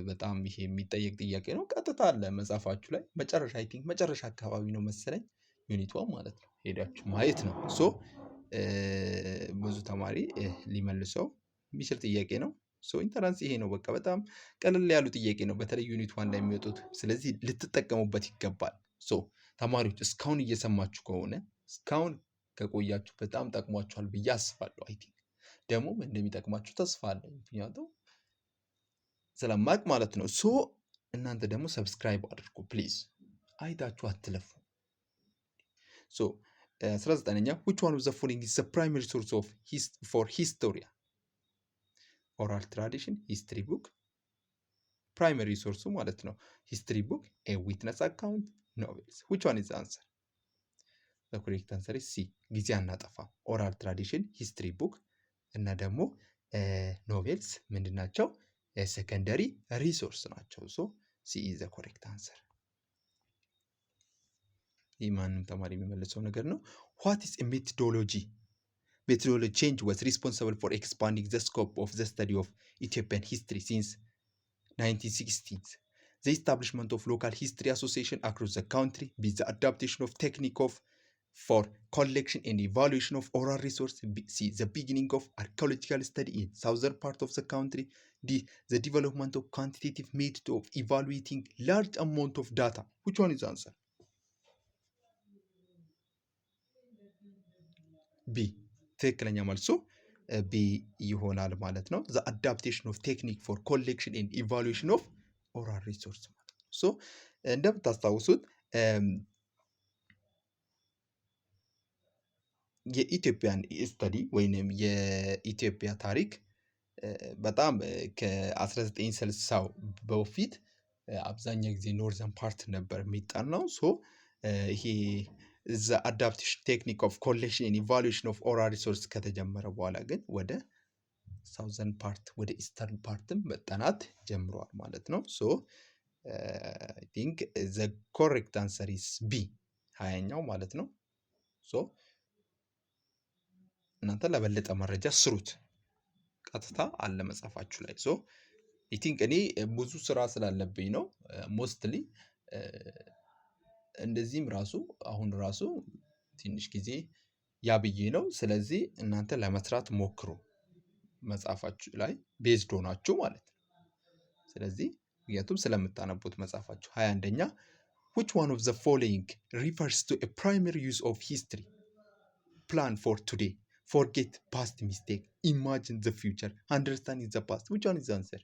በጣም ይሄ የሚጠየቅ ጥያቄ ነው። ቀጥታ አለ መጽሐፋችሁ ላይ መጨረሻ አይ ቲንክ መጨረሻ አካባቢ ነው መሰለኝ ዩኒቷ ማለት ነው። ሄዳችሁ ማየት ነው። ሶ ብዙ ተማሪ ሊመልሰው የሚችል ጥያቄ ነው። ሶ ኢንተራንስ ይሄ ነው። በቃ በጣም ቀለል ያሉ ጥያቄ ነው፣ በተለይ ዩኒት ዋን ላይ የሚወጡት። ስለዚህ ልትጠቀሙበት ይገባል። ሶ ተማሪዎች እስካሁን እየሰማችሁ ከሆነ እስካሁን ከቆያችሁ በጣም ጠቅሟችኋል ብዬ አስባለሁ። አይ ቲንክ ደግሞ እንደሚጠቅማችሁ ተስፋ አለኝ፣ ምክንያቱም ስለማቅ ማለት ነው። ሶ እናንተ ደግሞ ሰብስክራይብ አድርጉ ፕሊዝ፣ አይታችሁ አትለፉ። ሶ 19ኛ which one of the following is the primary source of for historia? oral tradition, history book, primary source ማለት ነው history book, a witness account, novels. which one is the answer? the correct answer is C. ጊዜ አናጠፋም። oral tradition, history book እና ደግሞ ኖቬልስ ምንድን ናቸው? secondary resource ናቸው። so C is the correct answer. ይህ ማንም ተማሪ የሚመልሰው ነገር ነው። what is a methodology? Methodology change was responsible for expanding the scope of the study of Ethiopian history since 1960s. The establishment of local history association across the country, with the adaptation of technique for collection and evaluation of oral resource. C. The beginning of archaeological study in southern part of the country. D. The development of quantitative method of evaluating large amount of data. Which one is the answer? ቢ ትክክለኛ መልሱ ቢ ይሆናል ማለት ነው። ዘ አዳፕቴሽን ኦፍ ቴክኒክ ፎር ኮሌክሽን ኤንድ ኢቫሉዌሽን ኦፍ ኦራል ሪሶርስ ማለት ነው። ሶ እንደምታስታውሱት የኢትዮጵያን ስተዲ ወይንም የኢትዮጵያ ታሪክ በጣም ከ1960 በፊት አብዛኛው ጊዜ ኖርዘርን ፓርት ነበር የሚጠናው። ሶ ይሄ the adaptation technique of collection and evaluation of oral resource ከተጀመረ በኋላ ግን ወደ ሳውዘርን ፓርት ወደ ኢስተርን ፓርትም መጠናት ጀምሯል ማለት ነው። ሶ አይ ቲንክ the correct answer is B 20ኛው ማለት ነው። ሶ እናንተ ለበለጠ መረጃ ስሩት፣ ቀጥታ አለ መጽሐፋችሁ ላይ። ሶ አይ ቲንክ እኔ ብዙ ስራ ስላለብኝ ነው ሞስትሊ እንደዚህም ራሱ አሁን ራሱ ትንሽ ጊዜ ያብዬ ነው። ስለዚህ እናንተ ለመስራት ሞክሩ መጽሐፋችሁ ላይ ቤዝድ ሆናችሁ ማለት ነው። ስለዚህ ምክንያቱም ስለምታነቡት መጽሐፋችሁ። 21ኛ which one of the following refers to a primary use of history? plan for today, forget past mistake, imagine the future, understand the past. which one is the answer?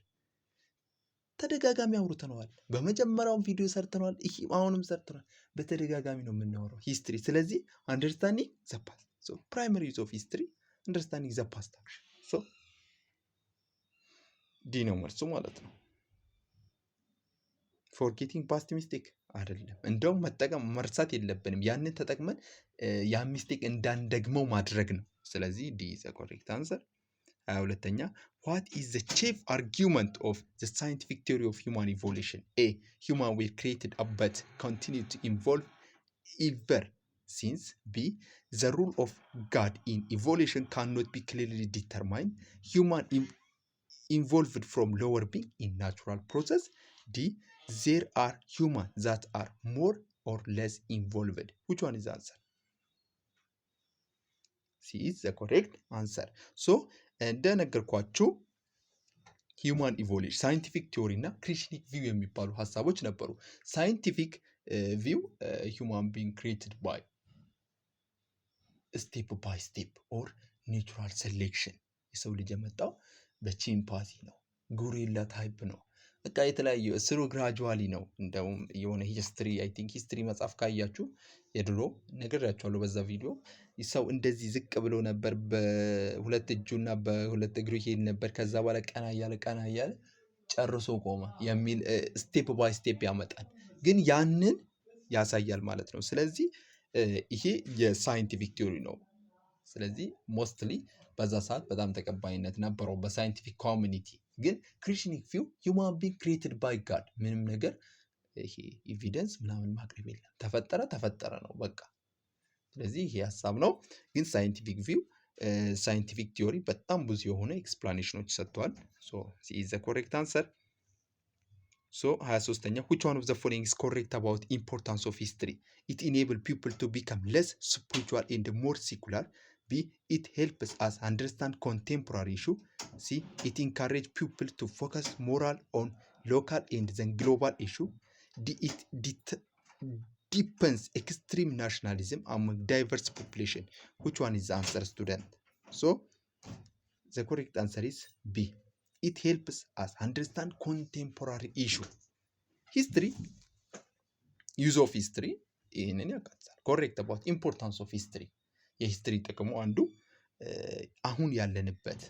ተደጋጋሚ አውርተነዋል። በመጀመሪያውም ቪዲዮ ሰርተነዋል። ይሄ አሁንም ሰርተናል። በተደጋጋሚ ነው የምናወራው ሂስትሪ። ስለዚህ አንደርስታንዲንግ ዘ ፓስት ሶ ፕራይመሪ ዩዝ ኦፍ ሂስትሪ አንደርስታንዲንግ ዘ ፓስት አክሽን ሶ ዲ ነው መልሱ ማለት ነው። ፎርጌቲንግ ፓስት ሚስቴክ አይደለም። እንደውም መርሳት የለብንም። ያንን ተጠቅመን ያን ሚስቴክ እንዳንደግመው ማድረግ ነው። ስለዚህ ዲ ኢዝ ዘ ኮሬክት አንሰር። 22ኛ ዋት ኢዝ ዘ ቺፍ አርጊውመንት ኦፍ ዘ ሳይንቲፊክ ቲዮሪ ኦፍ ሂውማን ኢቮሉሽን? ኤ ሂውማን ዌር ክሪኤትድ በት ኮንቲኒው ቱ ኢንቮልቭ ኢቨር ሲንስ። ቢ ዘ ሩል ኦፍ ጋድ ኢን ኢቮሉሽን ካንኖት ቢ ክሊርሊ ዲተርማይንድ። ሂውማን ኢንቮልቭድ ፍሮም ሎወር ቢንግ ኢን ናቹራል ፕሮሰስ። ዲ there are humans that are more or less involved. Which one is the answer? C is the correct answer. So እንደነገርኳችሁ ሂውማን ኢቮሉሽን ሳይንቲፊክ ቲዮሪ እና ክሪሽኒክ ቪው የሚባሉ ሀሳቦች ነበሩ። ሳይንቲፊክ ቪው ሂውማን ቢንግ ክሪኤትድ ባይ ስቴፕ ኦር ኔቹራል ሴሌክሽን። የሰው ልጅ የመጣው በቺምፓንዚ ነው፣ ጎሪላ ታይፕ ነው። በቃ የተለያየ ስሩ ግራጁዋሊ ነው። እንደውም የሆነ ሂስትሪ አይ ቲንክ ሂስትሪ መጽሐፍ ካያችሁ የድሮ ነግሬያችኋለሁ በዛ ቪዲዮ። ሰው እንደዚህ ዝቅ ብሎ ነበር፣ በሁለት እጁና በሁለት እግሩ ይሄድ ነበር። ከዛ በኋላ ቀና እያለ ጨርሶ ቆመ የሚል ስቴፕ ባይ ስቴፕ ያመጣል። ግን ያንን ያሳያል ማለት ነው። ስለዚህ ይሄ የሳይንቲፊክ ቲዮሪ ነው። ስለዚህ ሞስትሊ በዛ ሰዓት በጣም ተቀባይነት ነበረው በሳይንቲፊክ ኮሚኒቲ። ግን ክሪሽኒክ ቪው ሂውማን ቢንግ ክሪኤትድ ባይ ጋድ፣ ምንም ነገር ይሄ ኤቪደንስ ምናምን ማቅረብ የለም። ተፈጠረ ነው በቃ። ስለዚህ ይሄ ሀሳብ ነው። ግን ሳይንቲፊክ ቪው ሳይንቲፊክ ቲዮሪ በጣም ብዙ የሆነ ኤክስፕላኔሽኖች ሰጥቷል። ሶ ሲ ኢዝ ዘ ኮሬክት አንሰር። ሶ 23ኛ which one of the following is correct about importance of history? It enable people to become less spiritual and more secular. B it helps us understand contemporary issue. C it encourage people to focus moral on local and then global issue. D it deepens extreme nationalism among diverse population. Which one is the answer, student? So the correct answer is B. It helps us understand contemporary issue. History, use of history ይህንን ያካትታል። ኮሬክት about importance of history የሂስትሪ ጥቅሙ አንዱ አሁን ያለንበት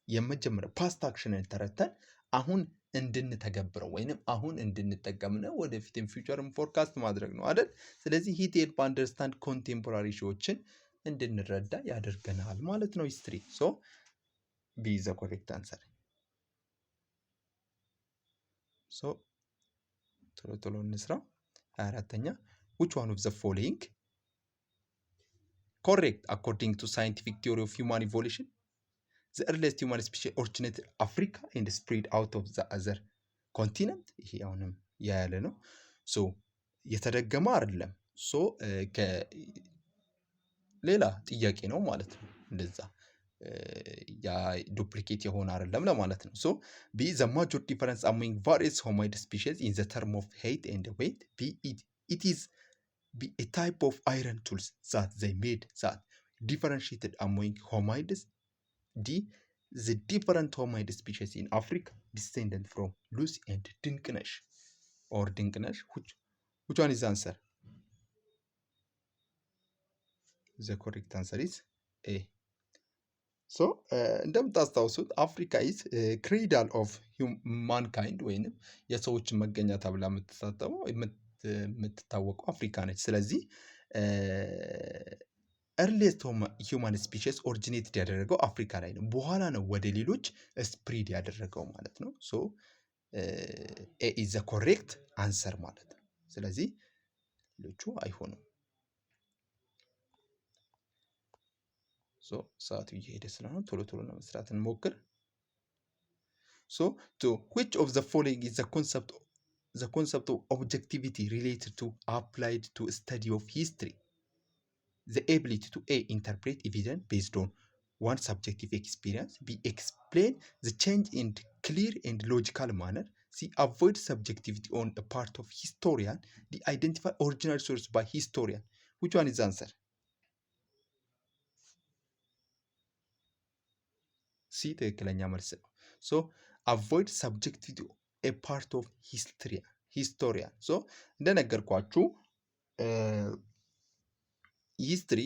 የመጀመሪያ ፓስት አክሽንን ተረተን አሁን እንድንተገብረው ወይንም አሁን እንድንጠቀምነው ወደፊትም ፊውቸርን ፎርካስት ማድረግ ነው አይደል? ስለዚህ ሂት ሄልፕ አንደርስታንድ ኮንቴምፖራሪ ሾዎችን እንድንረዳ ያደርገናል ማለት ነው ሂስትሪ። ሶ ቢ ኢዝ ዘ ኮሬክት አንሰር። ሶ ቶሎ እንስራ። 24ኛ which one of the following correct according to scientific theory of human evolution? The earliest human species originated Africa and spread out of the other continent. ይሄ አሁንም ያለ ነው። ሶ የተደገመ አይደለም። ሶ ሌላ ጥያቄ ነው ማለት ነው። እንደዛ ያ ዱፕሊኬት የሆነ አይደለም ለማለት ነው። ሶ ቢ the major difference among various hominid species in the term of height and weight. B it is a type of iron tools that they made that differentiated among hominids. D the different hominid species in Africa descended from Lucy and Dinkinesh or Dinkinesh. Which one is the answer? The correct answer is A. ሶ እንደምታስታውሱት አፍሪካ ኢዝ ክሬዳል ኦፍ ማንካይንድ ወይንም የሰዎችን መገኛ ተብላ የምትታወቀው አፍሪካ ነች። ስለዚህ ኤርሊስት ሂውማን ስፒሽስ ኦሪጂኔትድ ያደረገው አፍሪካ ላይ ነው። በኋላ ነው ወደ ሌሎች ስፕሪድ ያደረገው ማለት ነው። ሶ ኤ ኢዝ ዘ ኮሬክት አንሰር ማለት ነው። ስለዚህ ሌሎቹ አይሆኑም። ሶ ሰዓቱ እየሄደ ስለሆነ ቶሎ ለመስራት እንሞክር። ሶ to which of the following is the concept of objectivity related to applied to study of history? The ability to A interpret evidence based on one subjective experience. B explain the change in clear and logical manner. C avoid subjectivity on the part of historian. D identify original source by historian. Which one is the answer? ሲ ትክክለኛ መልስ ነው። ሶ አቮይድ ሰብጀክቲቪቲ a part of historian so እንደነገርኳችሁ ሂስትሪ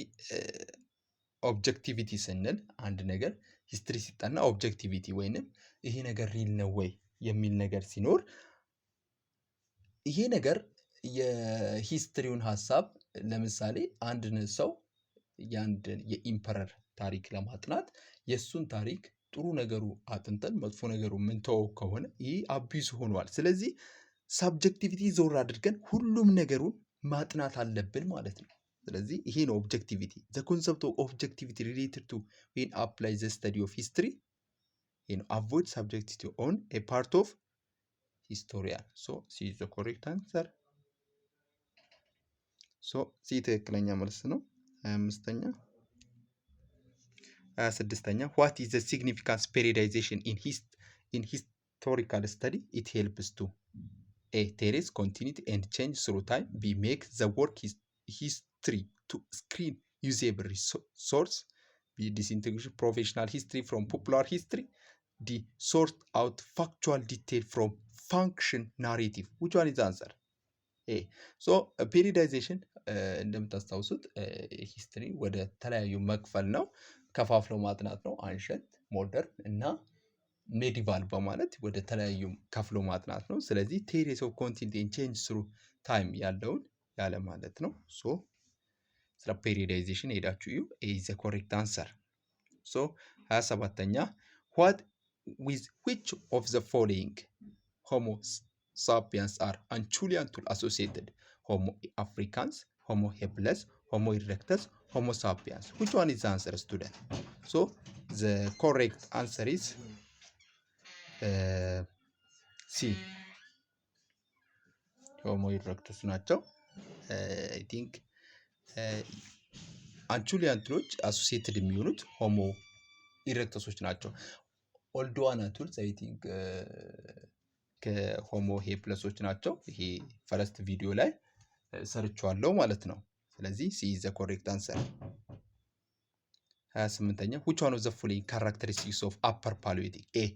ኦብጀክቲቪቲ ስንል አንድ ነገር ሂስትሪ ሲጠና ኦብጀክቲቪቲ ወይንም ይሄ ነገር ሪል ነው ወይ የሚል ነገር ሲኖር ይሄ ነገር የሂስትሪውን ሐሳብ ለምሳሌ አንድን ሰው የኢምፐረር ታሪክ ለማጥናት የሱን ታሪክ ጥሩ ነገሩ አጥንተን መጥፎ ነገሩ ምን ተወው ከሆነ ይሄ አቢዩዝ ሆኗል። ስለዚህ ሳብጀክቲቪቲ ዞር አድርገን ሁሉም ነገሩን ማጥናት አለብን ማለት ነው። ስለዚህ ይሄ ነው ኦብጀክቲቪቲ። the concept of objectivity related to when apply the study of history avoid subjectivity on a part of historian so C is the correct answer so C ትክክለኛ መልስ ነው። 25ኛ 26ኛ what is the significance periodization in historical study it helps to A trace continuity and change through time B make the work history to screen usable resource B distinguish professional history from popular history D sort out factual detail from function narrative which one is the answer A so periodization እንደምታስታውሱት ሂስትሪ ወደ ተለያዩ መክፈል ነው ከፋፍሎ ማጥናት ነው አንሸንት ሞደርን እና ሜዲቫል በማለት ወደ ተለያዩ ከፍሎ ማጥናት ነው። ስለዚህ ቴሪስ ኦፍ ኮንቲኒቲ ኤንድ ቼንጅ ስሩ ታይም ያለውን ያለ ማለት ነው። ሶ ስለ ፔሪዮዳይዜሽን ሄዳችሁ እዩ ኤ ኢዝ ዘ ኮሬክት አንሰር። ሶ 27ኛ what with which of the following homo sapiens are Acheulean tool associated homo africans homo habilis homo erectus homo sapiens which one is the answer student so the correct answer is C ሆሞ ኢሬክተስ ናቸው። አይ ቲንክ አንቹሊያን ቱሎች አሶሲኤትድ የሚሆኑት ሆሞ ኢሬክተሶች ናቸው። ኦልዶዋና ቱልስ አይ ቲንክ ከሆሞ ሄፕለሶች ናቸው። ይሄ ፈረስት ቪዲዮ ላይ ሰርቻለሁ ማለት ነው። ስለዚህ C is the correct answer 28ኛ which one of the following characteristics of upper Paleolithic A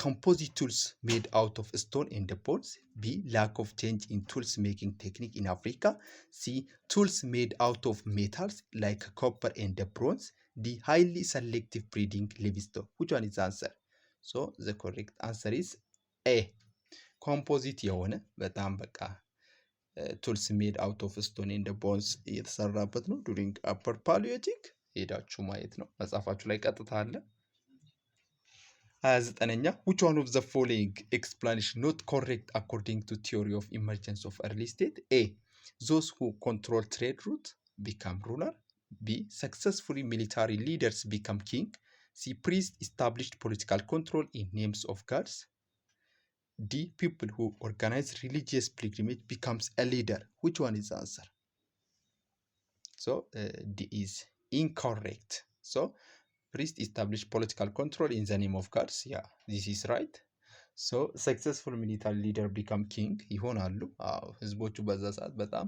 composite tools made out of stone and bones B lack of change in tools making technique in Africa C tools made out of metals like copper and bronze D highly selective breeding livestock which one is the answer so the correct answer is A composite የሆነ በጣም በቃ tools made out of stone and bones የተሰራበት ነው during upper Paleolithic ሄዳችሁ ማየት ነው መጽሐፋችሁ ላይ ቀጥታ አለ። 29ኛ which one of the following explanation not correct according to theory of emergence of early state A those who control trade route become ruler B successfully military leaders become king C priests established political control in names of gods D people who organize religious pilgrimage becomes a leader which one is the answer so D is incorrect so priest established political control in the name of gods yeah this is right so successful military leader become king ይሆናሉ ህዝቦቹ በዛ ሰዓት በጣም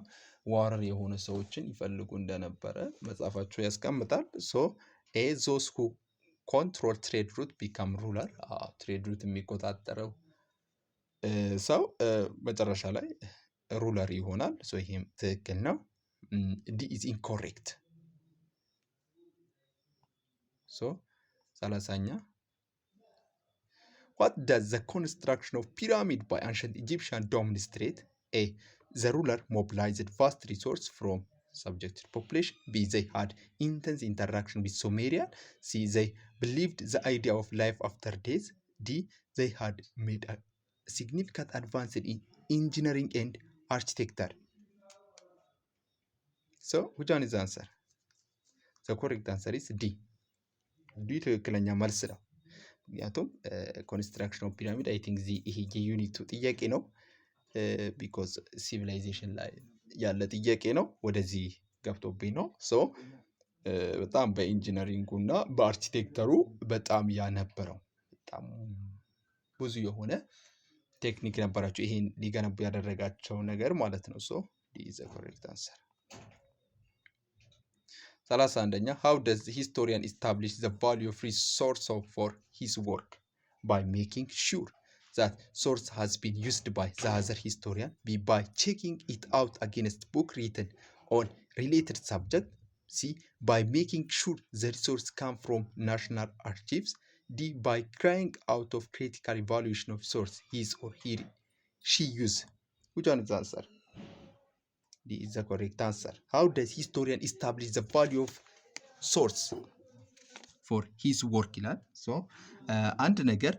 ዋረር የሆኑ ሰዎችን ይፈልጉ እንደነበረ መጽሐፋቸው ያስቀምጣል so a those who control trade route become ruler trade route የሚቆጣጠረው ሰው መጨረሻ ላይ ሩለር ይሆናል so ይሄም ትክክል ነው D is incorrect so 30ኛ what does the construction of pyramid by ancient Egyptian demonstrate A the ruler mobilized vast resources from subjected population B they had intense interaction with Sumerian C they believed the idea of life after death D they had made a significant advance in engineering and architecture so which one is the answer the correct answer is D D ትክክለኛ መልስ ነው። ምክንያቱም ኮንስትራክሽን ኦፍ ፒራሚድ አይ ቲንክ ይሄ የዩኒቱ ጥያቄ ነው ቢኮዝ ሲቪላይዜሽን ላይ ያለ ጥያቄ ነው ወደዚህ ገብቶብኝ ነው ሶ በጣም በኢንጂነሪንጉና በአርኪቴክቸሩ በጣም ያነበረው በጣም ብዙ የሆነ ቴክኒክ ነበራቸው ይሄን ሊገነቡ ያደረጋቸው ነገር ማለት ነው ሶ D is the correct answer 31ኛ how does the historian establish the value of resource for his work by making sure that source has been used by the other historian. B. By checking it out against book written on related subject. C. By making sure the resource come from national archives. D. By crying out of critical evaluation of source his or she use. Which one is the answer? D is the correct answer. How does historian establish the value of source for his work ይላል። ሶ አንድ ነገር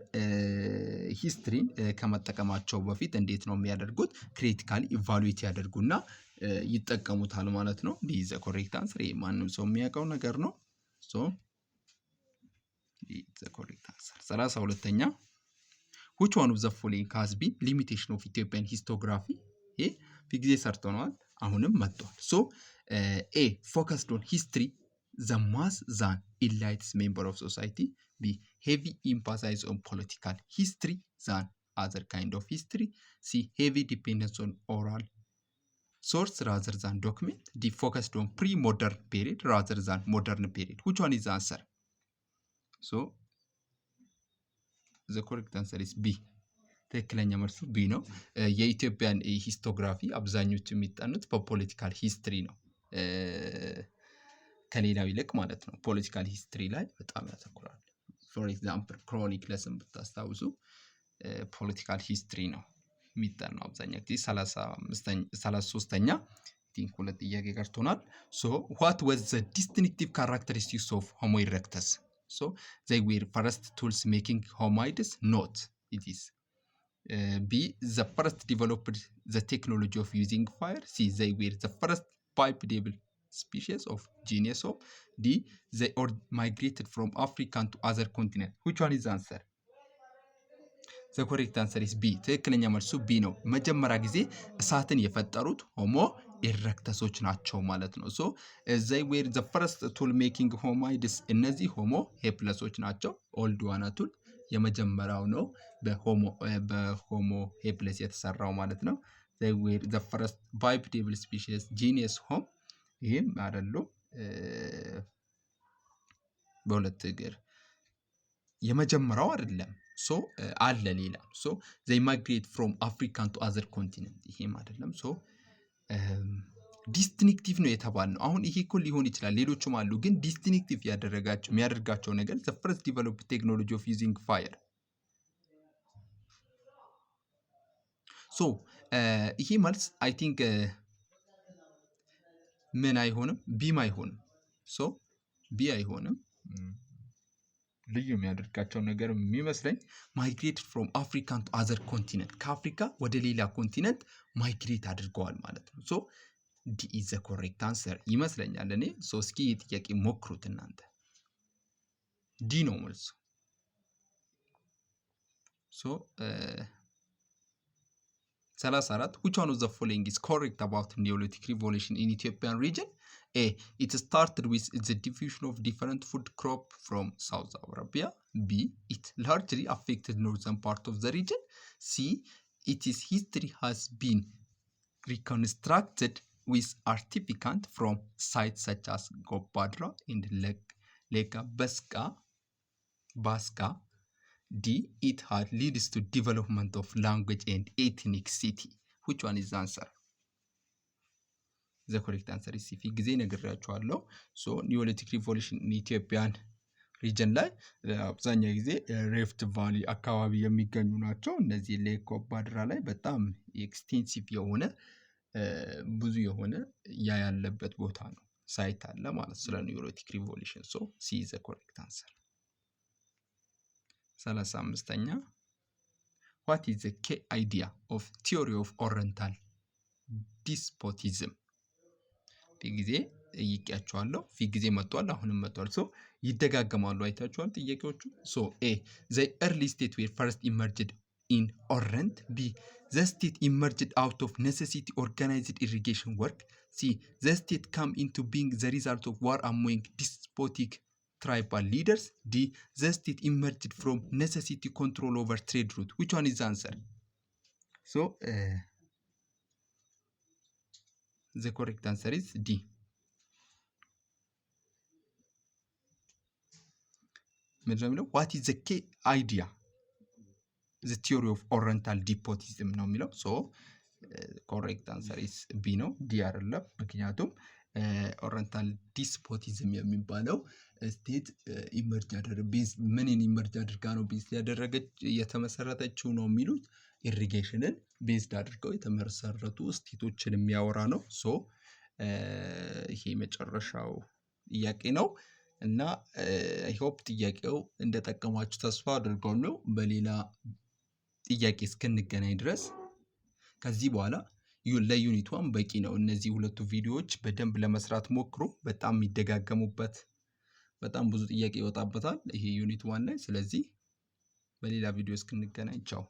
ሂስትሪን ከመጠቀማቸው በፊት እንዴት ነው የሚያደርጉት? ክሪቲካሊ ኢቫሉዌት ያደርጉና ይጠቀሙታል ማለት ነው። ዲ ኢዝ ዘ ኮሬክት አንሰር። ይሄ ማንም ሰው የሚያውቀው ነገር ነው። ሶ ዲ ኢዝ ዘ ኮሬክት አንሰር። 32ኛ which one of the following has been limitation of Ethiopian historiography? ይሄ ጊዜ ሰርተነዋል፣ አሁንም መጥቷል። ሶ ኤ focused on history the mass than elites member of society. B. Heavy emphasis on political history than other kind of history. C. Heavy dependence on oral source rather than document. D. Focused on pre-modern period rather than modern period. Which one is the answer? So the correct answer is B. ትክክለኛ መልሱ ቢ ነው። የኢትዮጵያን ሂስቶግራፊ አብዛኞቹ የሚጠኑት በፖለቲካል ሂስትሪ ነው ከሌላው ይልቅ ማለት ነው። ፖለቲካል ሂስትሪ ላይ በጣም ያተኩራል። ፎር ኤግዛምፕል ክሮኒክለስን ብታስታውሱ ፖለቲካል ሂስትሪ ነው የሚጠናው አብዛኛው ጊዜ። 33ኛ ቲንክ ሁለት ጥያቄ ቀርቶናል። ሶ what was the distinctive characteristics of Homo erectus? So they were first tools making hominids? Not. It is B. The first developed the technology of using fire. C. They were the first bipedal species of genus Homo. D. They all migrated from Africa to other continent. Which one is the answer? The correct answer is B. ትክክለኛ መልሱ B ነው። መጀመሪያ ጊዜ እሳትን የፈጠሩት ሆሞ ኢሬክተሶች ናቸው ማለት ነው። ሶ they were the first tool making hominids። እነዚህ ሆሞ ሄፕለሶች ናቸው። ኦልድ ዋና ቱል የመጀመሪያው ነው በሆሞ ሄፕለስ የተሰራው ማለት ነው። they were the first bipedal species genus Homo። ይሄም አይደለም በሁለት እግር የመጀመሪያው አይደለም። ሶ አለ ሌላ። ሶ they migrate from Africa to other continent። ይሄም አይደለም። ሶ ዲስቲንክቲቭ ነው የተባልነው። አሁን ይሄ እኮ ሊሆን ይችላል ሌሎችም አሉ፣ ግን ዲስቲንክቲቭ የሚያደርጋቸው ነገር the first developed technology of using fire። ሶ ይሄ መልስ አይ ቲንክ ምን አይሆንም? ቢም አይሆንም። ሶ ቢ አይሆንም። ልዩ የሚያደርጋቸው ነገር የሚመስለኝ ማይግሬት ፍሮም አፍሪካን ቱ አዘር ኮንቲነንት፣ ከአፍሪካ ወደ ሌላ ኮንቲነንት ማይግሬት አድርገዋል ማለት ነው። ሶ ዲ ኢዝ ዘ ኮሬክት አንሰር ይመስለኛል እኔ። ሶ እስኪ ጥያቄ ሞክሩት እናንተ። ዲ ነው መልሱ። ሶ 34 which one of the following is correct about Neolithic revolution in Ethiopian region? A. It started with the diffusion of different food crop from South Arabia. B. It largely affected northern part of the region. C. Its history has been reconstructed with artifacts from sites such as Gobadra and Lega Baska. D. It had leads to development of language and ethnicity. Which one is the answer? The correct answer is C. ጊዜ ነግሬያችኋለሁ። ሶ ኒዮሊቲክ ሪቮሉሽን ኢትዮጵያን ሪጅን ላይ አብዛኛው ጊዜ ሬፍት ቫሊ አካባቢ የሚገኙ ናቸው። እነዚህ ሌክ ባድራ ላይ በጣም ኤክስቴንሲቭ የሆነ ብዙ የሆነ ያለበት ቦታ ነው፣ ሳይት አለ ማለት ስለ ኒዮሊቲክ ሪቮሉሽን። ሶ ሲ ኢዝ ዘ ኮሬክት አንሰር። 35ኛ what is the key idea of theory of oriental despotism? ጊዜ ጠይቄያችኋለሁ። ጊዜ መጥቷል፣ አሁንም መጥቷል። ሶ ይደጋገማሉ። አይታችኋል ጥያቄዎቹ። ሶ ኤ the early state were first emerged in Orient. B. The state emerged out of necessity organized irrigation work. C. The state came into being the result of war among despotic tribal leaders. D. The state emerged from necessity control over trade route. Which one is the answer? So the correct answer is D. What is the key idea the theory of oriental despotism ነው የሚለው። ሶ ኮሬክት አንሰር ኢስ ቢ ነው፣ ዲ አይደለም። ምክንያቱም ኦሪየንታል ዲስፖቲዝም የሚባለው ስቴት ኢመርጅ ምንን ኢመርጅ አድርጋ ነው ቤዝ ያደረገች የተመሰረተችው ነው የሚሉት ኢሪጌሽንን ቤዝድ አድርገው የተመሰረቱ ስቴቶችን የሚያወራ ነው። ሶ ይሄ መጨረሻው ጥያቄ ነው እና አይ ሆፕ ጥያቄው እንደጠቀማችሁ ተስፋ አድርጋለሁ። በሌላ ጥያቄ እስክንገናኝ ድረስ ከዚህ በኋላ ለዩኒት 1 በቂ ነው። እነዚህ ሁለቱ ቪዲዮዎች በደንብ ለመስራት ሞክሩ። በጣም የሚደጋገሙበት በጣም ብዙ ጥያቄ ይወጣበታል ይሄ ዩኒት 1 ላይ። ስለዚህ በሌላ ቪዲዮ እስክንገናኝ ቻው።